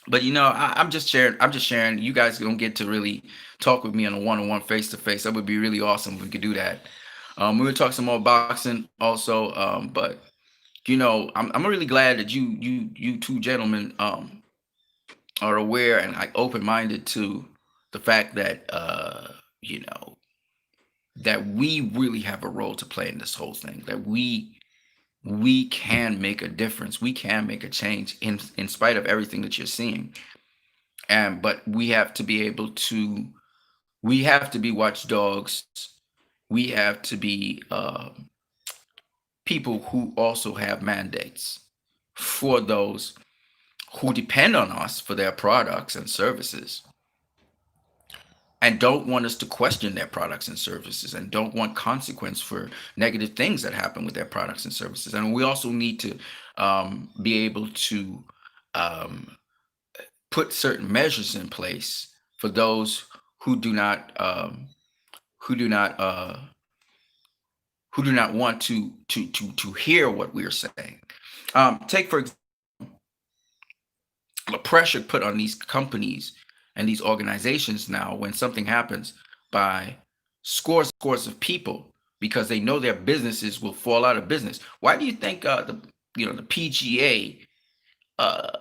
S1: but I'm just sharing. I'm just sharing. You guys don't get to really talk with me on a one-on-one, face-to-face. That would be really awesome if we could do that. We would talk some more boxing also. But I'm really glad that you two gentlemen are aware and like open-minded to the fact that you know that we really have a role to play in this whole thing, that we can make a difference, we can make a change in spite of everything that you're seeing. And but we have to be watchdogs. We have to be people who also have mandates for those who depend on us for their products and services and don't want us to question their products and services and don't want consequence for negative things that happen with their products and services. And we also need to be able to um, put certain measures in place for those who do not who do not uh, who do not want to hear what we're saying. Take for example the pressure put on these companies and these organizations now when something happens by scores of people because they know their businesses will fall out of business. Why do you think the PGA uh,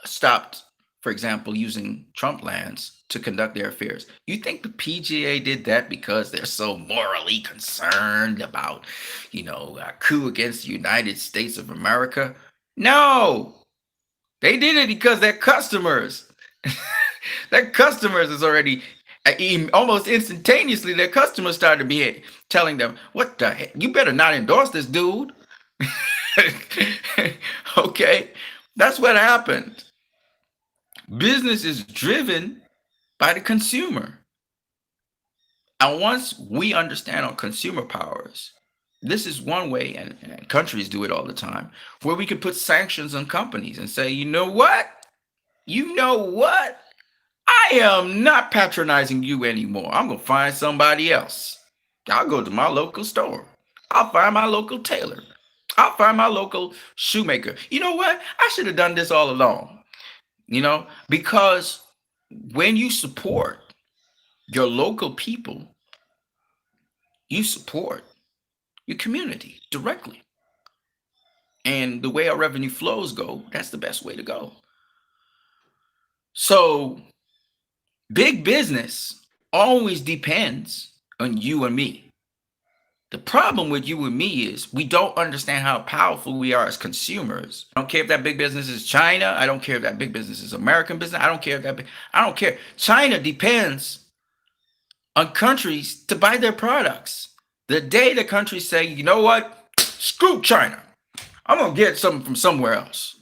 S1: stopped, for example, using Trump lands to conduct their affairs? You think the PGA did that because they're so morally concerned about, a coup against the United States of America? No, they did it because their customers, their customers is already almost instantaneously. Their customers started be telling them, "What the heck? You better not endorse this dude." Okay, that's what happened. Business is driven by the consumer, and once we understand our consumer powers, this is one way, and countries do it all the time, where we could put sanctions on companies and say, you know what? You know what? I am not patronizing you anymore. I'm going to find somebody else. I'll go to my local store. I'll find my local tailor. I'll find my local shoemaker. You know what? I should have done this all along. Because when you support your local people, you support your community directly. And the way our revenue flows go, that's the best way to go. So big business always depends on you and me. The problem with you and me is we don't understand how powerful we are as consumers. I don't care if that big business is China. I don't care if that big business is American business. I don't care if I don't care. China depends on countries to buy their products. The day the countries say, you know what? Screw China. I'm going to get something from somewhere else.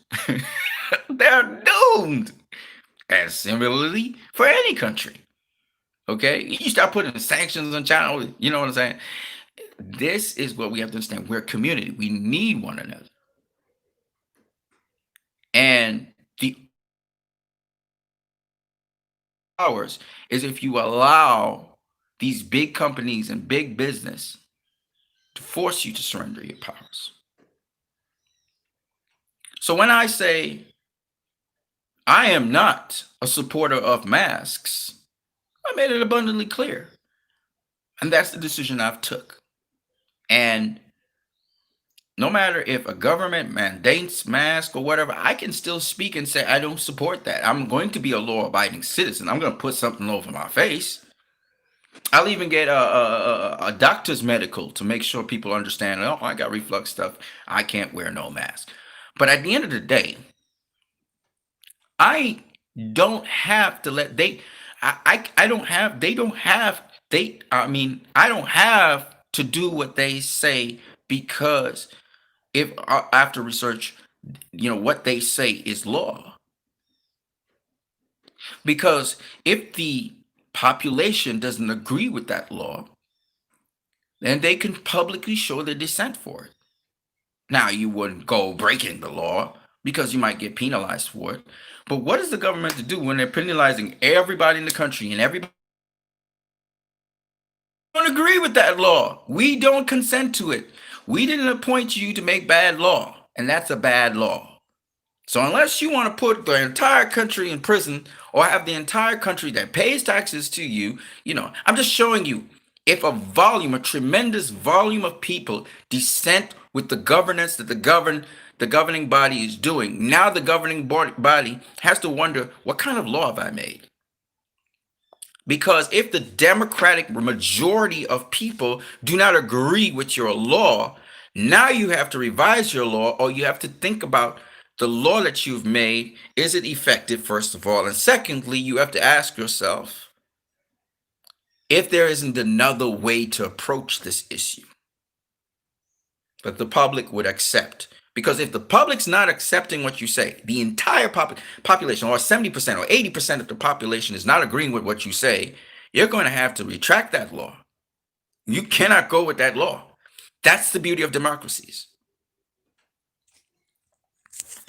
S1: They're doomed. And similarly for any country. Okay? You start putting sanctions on China, you know what I'm saying? This is what we have to understand. We're a community. We need one another. And the powers is if you allow these big companies and big business to force you to surrender your powers. So when I say I am not a supporter of masks, I made it abundantly clear. And that's the decision I've took. And no matter if a government mandates masks or whatever, I can still speak and say I don't support that. I'm going to be a law-abiding citizen. I'm going to put something over my face. I'll even get a doctor's medical to make sure people understand. Oh, I got reflux stuff. I can't wear no mask. But at the end of the day, I don't have to let they. I don't have. They don't have. They. I mean, I don't have to do what they say because if after research, what they say is law. Because if the population doesn't agree with that law, then they can publicly show their dissent for it. Now, you wouldn't go breaking the law because you might get penalized for it. But what is the government to do when they're penalizing everybody in the country and everybody don't agree with that law? We don't consent to it. We didn't appoint you to make bad law, and that's a bad law. So unless you want to put the entire country in prison or have the entire country that pays taxes to you, I'm just showing you if a tremendous volume of people dissent with the governance that the governing body is doing, now the governing body has to wonder, what kind of law have I made? Because if the democratic majority of people do not agree with your law, now you have to revise your law, or you have to think about the law that you've made. Is it effective, first of all? And secondly, you have to ask yourself if there isn't another way to approach this issue. that the public would accept. Because if the public's not accepting what you say, the entire population, or 70% or 80% of the population is not agreeing with what you say, you're going to have to retract that law. You cannot go with that law. That's the beauty of democracies.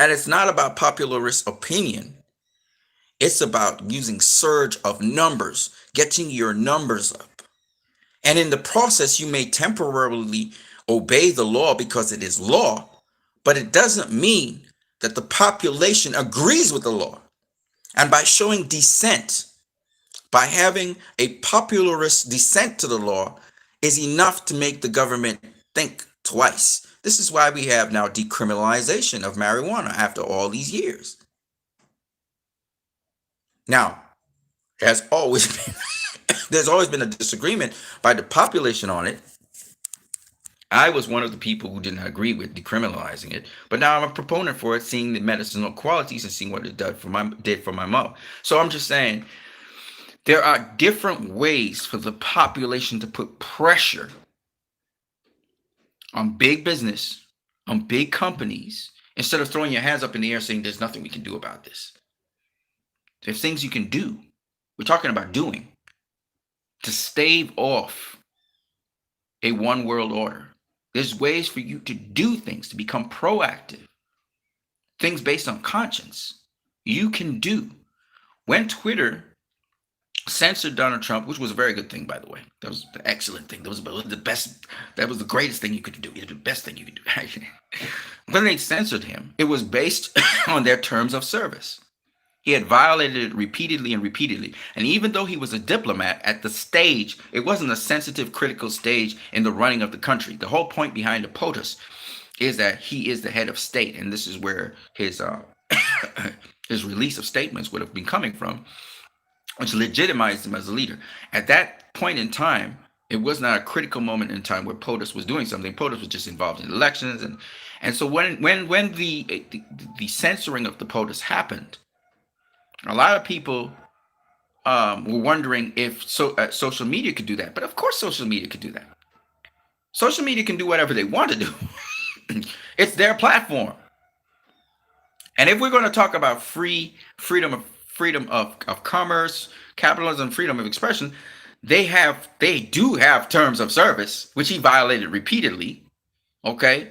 S1: And it's not about popularist opinion. It's about using surge of numbers, getting your numbers up. And in the process, you may temporarily obey the law because it is law, but it doesn't mean that the population agrees with the law. And by showing dissent, by having a popularist dissent to the law, is enough to make the government think twice. This is why we have now decriminalization of marijuana after all these years. Now, there's always been there's always been a disagreement by the population on it. I was one of the people who did not agree with decriminalizing it, but now I'm a proponent for it, seeing the medicinal qualities and seeing what it did for my mom. So I'm just saying there are different ways for the population to put pressure on big business, on big companies, instead of throwing your hands up in the air saying there's nothing we can do about this. There's things you can do. We're talking about doing to stave off a one world order. There's ways for you to do things, to become proactive, things based on conscience. You can do. When Twitter censored Donald Trump, which was a very good thing, by the way, that was the excellent thing. That was the best. That was the greatest thing you could do. It was the best thing you could do. When they censored him, it was based on their terms of service. He had violated it repeatedly and repeatedly. And even though he was a diplomat at the stage, it wasn't a sensitive, critical stage in the running of the country. The whole point behind the POTUS is that he is the head of state. And this is where his his release of statements would have been coming from, which legitimized him as a leader. At that point in time, it was not a critical moment in time where POTUS was doing something. POTUS was just involved in elections. And so when the censoring of the POTUS happened, a lot of people were wondering if social media could do that. But of course social media could do that. Social media can do whatever they want to do. It's their platform. And if we're going to talk about freedom of commerce, capitalism, freedom of expression, they do have terms of service, which he violated repeatedly. Okay.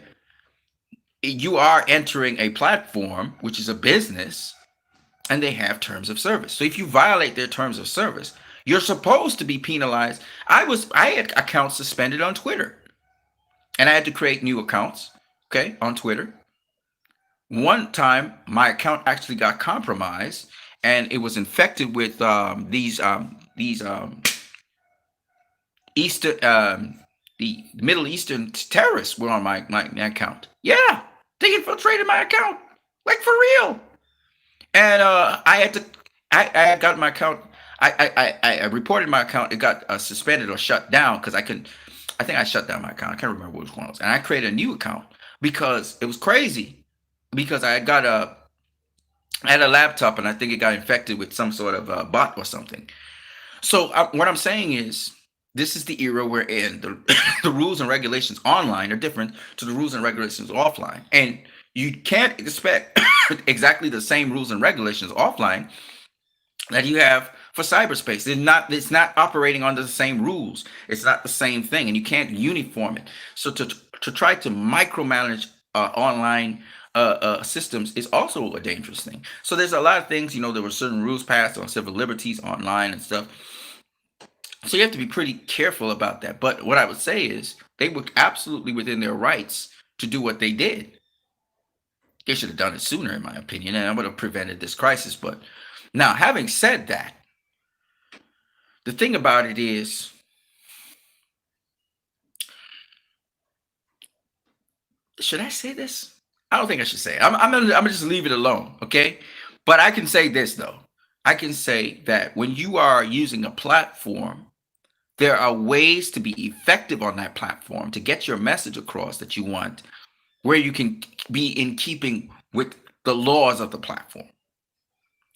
S1: You are entering a platform, which is a business, and they have terms of service. So if you violate their terms of service, you're supposed to be penalized. I had accounts suspended on Twitter, and I had to create new accounts, okay, on Twitter. One time, my account actually got compromised, and it was infected with these the Middle Eastern terrorists were on my account. Yeah, they infiltrated my account, like for real. And I got my account. I reported my account. It got suspended or shut down because I think I shut down my account. I can't remember which one it was. And I created a new account because it was crazy. Because I had a laptop and I think it got infected with some sort of bot or something. So what I'm saying is, this is the era we're in. The rules and regulations online are different to the rules and regulations offline. And you can't expect exactly the same rules and regulations offline that you have for cyberspace. It's not operating under the same rules. It's not the same thing, and you can't uniform it. So to try to micromanage online systems is also a dangerous thing. So there's a lot of things, there were certain rules passed on civil liberties online and stuff. So you have to be pretty careful about that. But what I would say is they were absolutely within their rights to do what they did. They should have done it sooner, in my opinion, and I would have prevented this crisis. But now, having said that, the thing about it is, should I say this? I don't think I should say it. I'm gonna just leave it alone, okay? But I can say this though. I can say that when you are using a platform, there are ways to be effective on that platform to get your message across that you want, where you can be in keeping with the laws of the platform.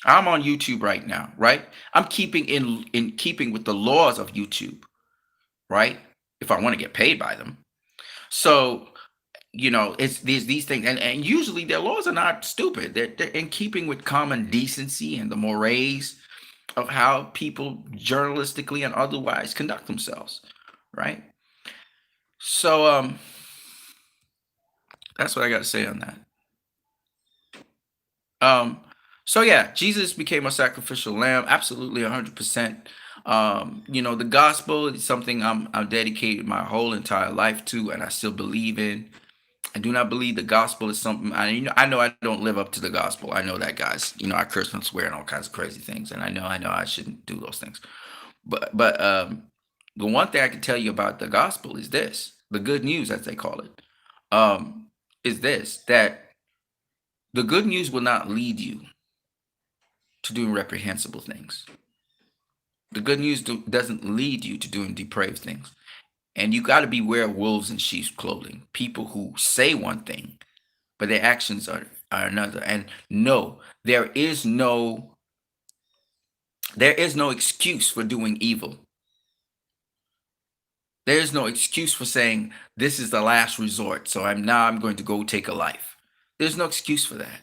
S1: I'm on YouTube right now, right? I'm keeping in keeping with the laws of YouTube, right? If I want to get paid by them. So it's these things, and usually their laws are not stupid. They're in keeping with common decency and the mores of how people journalistically and otherwise conduct themselves, right? So that's what I got to say on that. Um, so yeah, Jesus became a sacrificial lamb, absolutely 100%. The gospel is something I'm dedicated my whole entire life to, and I still believe in. I do not believe the gospel is something. I know I don't live up to the gospel. I know that, guys. I curse and swear and all kinds of crazy things, and I know I shouldn't do those things. But the one thing I can tell you about the gospel is this: the good news, as they call it, um, is this that the good news will not lead you to doing reprehensible things. The good news doesn't lead you to doing depraved things. And you got to beware of wolves in sheep's clothing. People who say one thing, but their actions are another. And no, there is no excuse for doing evil. There is no excuse for saying this is the last resort. So I'm going to go take a life. There's no excuse for that.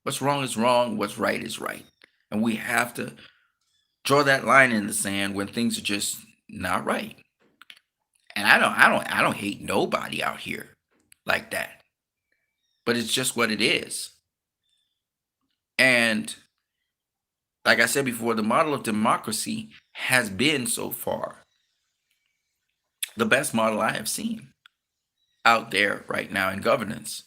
S1: What's wrong is wrong. What's right is right. And we have to draw that line in the sand when things are just not right. And I don't hate nobody out here like that. But it's just what it is. And like I said before, the model of democracy has been so far the best model I have seen out there right now in governance.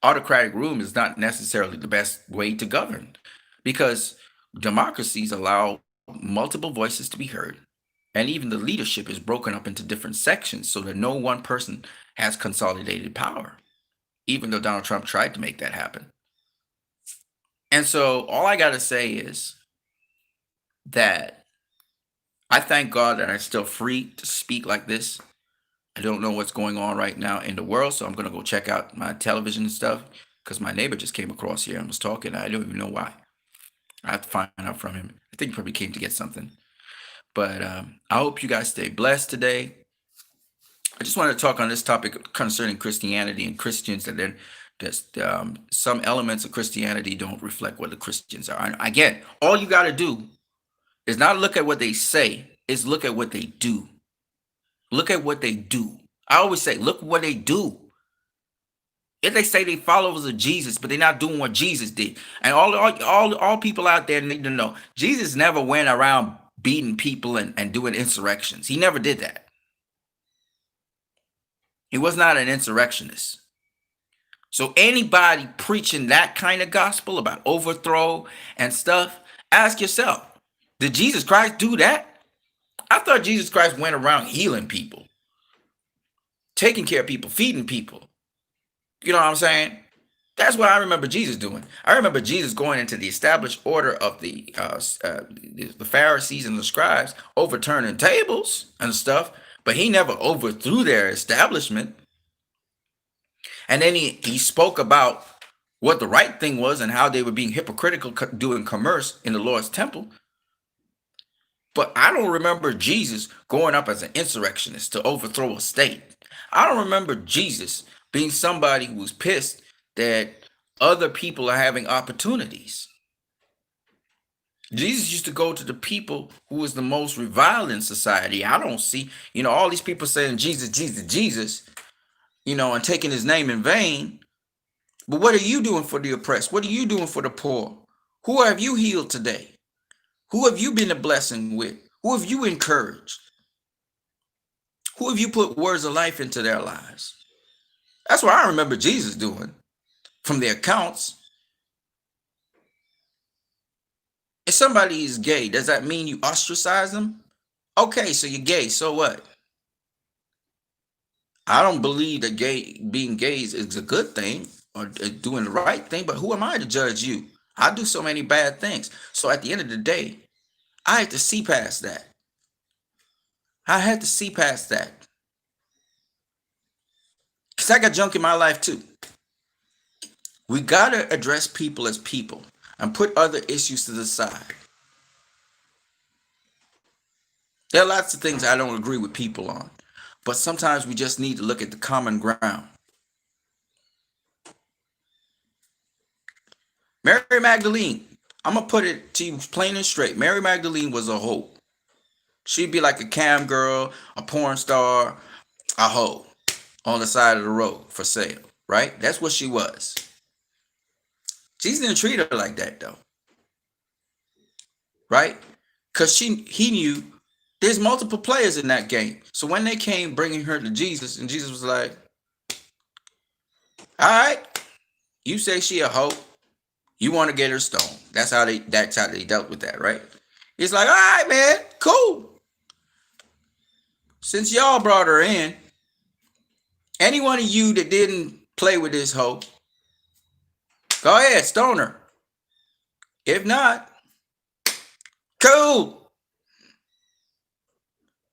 S1: Autocratic rule is not necessarily the best way to govern because democracies allow multiple voices to be heard. And even the leadership is broken up into different sections so that no one person has consolidated power, even though Donald Trump tried to make that happen. And so all I got to say is that I thank God that I'm still free to speak like this. I don't know what's going on right now in the world, so I'm going to go check out my television and stuff because my neighbor just came across here and was talking. I don't even know why. I have to find out from him. I think he probably came to get something. But I hope you guys stay blessed today. I just wanted to talk on this topic concerning Christianity and Christians, and then just some elements of Christianity don't reflect what the Christians are. And again, all you got to do is not look at what they say, is look at what they do. Look at what they do. I always say, look what they do. If they say they followers of Jesus, but they're not doing what Jesus did, and all people out there need to know, Jesus never went around beating people and doing insurrections. He never did that. He was not an insurrectionist. So anybody preaching that kind of gospel about overthrow and stuff, ask yourself, did Jesus Christ do that? I thought Jesus Christ went around healing people, taking care of people, feeding people. You know what I'm saying? That's what I remember Jesus doing. I remember Jesus going into the established order of the Pharisees and the scribes, overturning tables and stuff, but he never overthrew their establishment. And then he spoke about what the right thing was and how they were being hypocritical doing commerce in the Lord's temple. But I don't remember Jesus going up as an insurrectionist to overthrow a state. I don't remember Jesus being somebody who was pissed that other people are having opportunities. Jesus used to go to the people who was the most reviled in society. I don't see, all these people saying Jesus, Jesus, Jesus, and taking his name in vain. But what are you doing for the oppressed? What are you doing for the poor? Who have you healed today? Who have you been a blessing with? Who have you encouraged? Who have you put words of life into their lives? That's what I remember Jesus doing from the accounts. If somebody is gay, does that mean you ostracize them? Okay, so you're gay, so what? I don't believe that being gay is a good thing or doing the right thing, but who am I to judge you? I do so many bad things. So at the end of the day, I had to see past that. I had to see past that. Because I got junk in my life too. We got to address people as people and put other issues to the side. There are lots of things I don't agree with people on. But sometimes we just need to look at the common ground. Mary Magdalene, I'm gonna put it to you plain and straight. Mary Magdalene was a hoe. She'd be like a cam girl, a porn star, a hoe on the side of the road for sale, right? That's what she was. Jesus didn't treat her like that though, right? Because he knew there's multiple players in that game. So when they came bringing her to Jesus, and Jesus was like, "All right, you say she a hoe, you want to get her stoned." That's how they dealt with that, right? He's like, "All right, man, cool. Since y'all brought her in, any one of you that didn't play with this hoe, go ahead, stone her. If not, cool."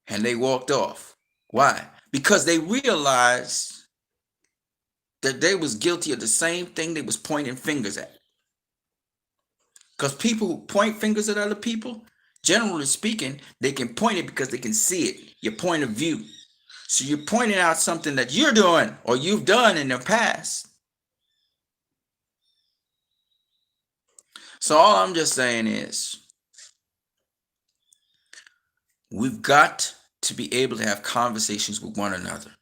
S1: And they walked off. Why? Because they realized that they was guilty of the same thing they was pointing fingers at. Because people who point fingers at other people, generally speaking, they can point it because they can see it, your point of view. So you're pointing out something that you're doing or you've done in the past. So all I'm just saying is we've got to be able to have conversations with one another.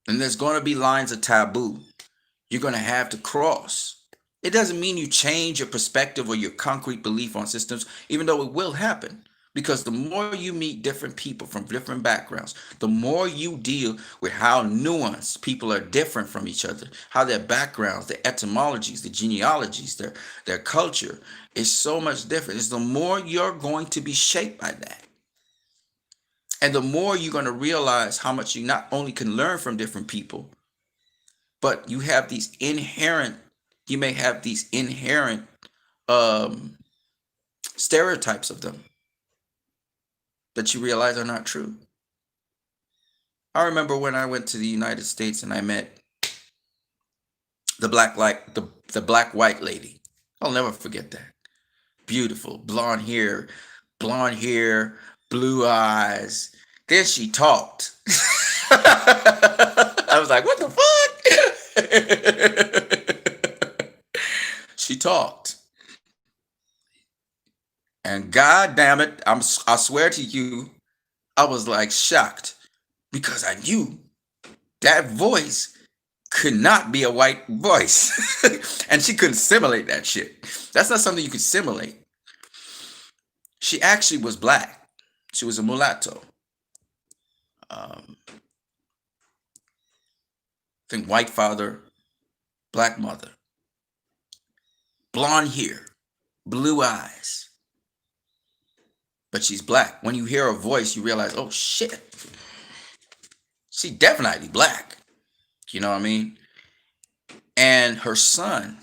S1: And there's going to be lines of taboo you're going to have to cross. It doesn't mean you change your perspective or your concrete belief on systems, even though it will happen. Because the more you meet different people from different backgrounds, the more you deal with how nuanced people are different from each other, how their backgrounds, their etymologies, their genealogies, their culture is so much different. It's the more you're going to be shaped by that. And the more you're going to realize how much you not only can learn from different people, but you have these inherent, you may have these inherent stereotypes of them that you realize are not true. I remember when I went to the United States and I met the black white lady. I'll never forget that. Beautiful, blonde hair, blue eyes. Then she talked. I was like, what the fuck? She talked. And God damn it, I swear to you, I was like shocked because I knew that voice could not be a white voice. And she couldn't simulate that shit. That's not something you could simulate. She actually was black. She was a mulatto. I think white father, black mother. Blonde hair, blue eyes. But she's black. When you hear her voice, you realize, oh shit, she definitely black. You know what I mean? And her son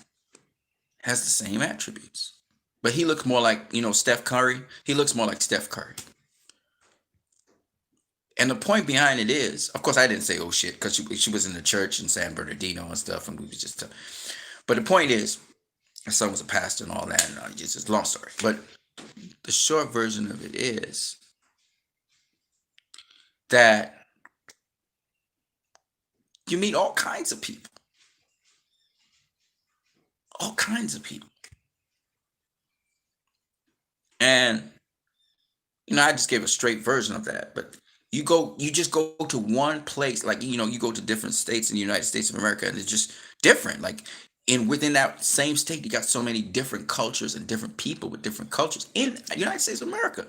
S1: has the same attributes. But he looks more like, Steph Curry. He looks more like Steph Curry. And the point behind it is, of course, I didn't say, oh shit, because she was in the church in San Bernardino and stuff. And we was just, but the point is, her son was a pastor and all that. And it's a long story. But the short version of it is that you meet all kinds of people. All kinds of people. And, I just gave a straight version of that. But you just go to one place, like, you go to different states in the United States of America, and it's just different. Like, within that same state, you got so many different cultures and different people with different cultures in the United States of America.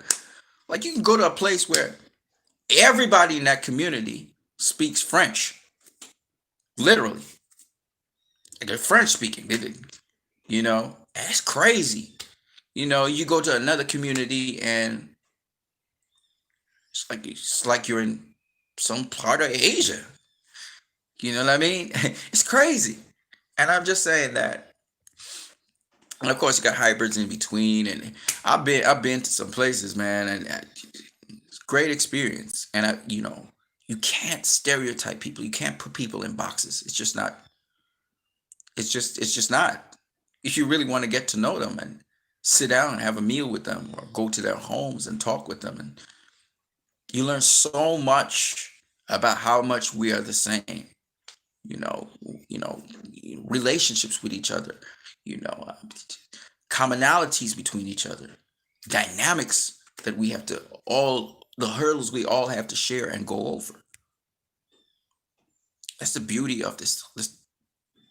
S1: Like, you can go to a place where everybody in that community speaks French. Literally. Like, they're French speaking. That's crazy. You go to another community and it's like you're in some part of Asia. You know what I mean? It's crazy. And I'm just saying that. And of course, you got hybrids in between. And I've been to some places, man, and it's great experience. And you can't stereotype people. You can't put people in boxes. It's just not. It's just not. If you really want to get to know them and sit down and have a meal with them or go to their homes and talk with them, and you learn so much about how much we are the same, you know, you know, relationships with each other, you know, commonalities between each other, dynamics that we have to all the hurdles we all have to share and go over. That's the beauty of this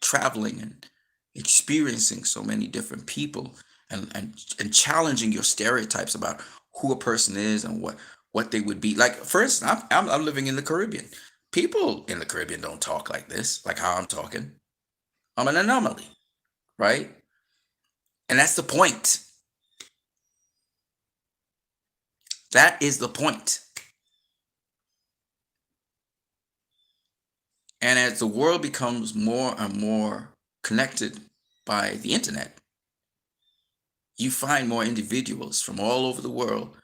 S1: traveling and experiencing so many different people and challenging your stereotypes about who a person is and what they would be like. First, I'm living in the Caribbean. People in the Caribbean don't talk like this, like how I'm talking. I'm an anomaly, right? And that's the point. That is the point. And as the world becomes more and more connected by the internet, you find more individuals from all over the world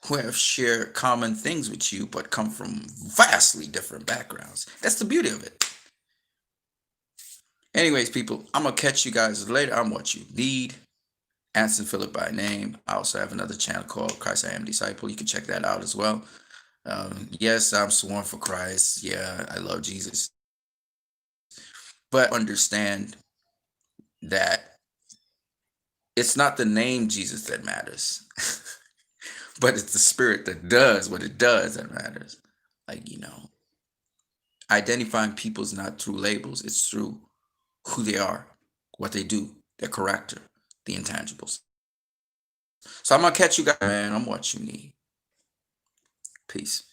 S1: who have shared common things with you but come from vastly different backgrounds. That's the beauty of it. Anyways, people, I'm gonna catch you guys later. I'm what you need. Anson Phillip by name. I also have another channel called Christ I Am Disciple. You can check that out as well. Yes, I'm sworn for Christ. Yeah, I love Jesus. But understand that it's not the name Jesus that matters, but it's the spirit that does what it does that matters. Like, identifying people is not through labels, it's through who they are, what they do, their character, the intangibles. So I'm gonna catch you guys, man. I'm what you need. Peace.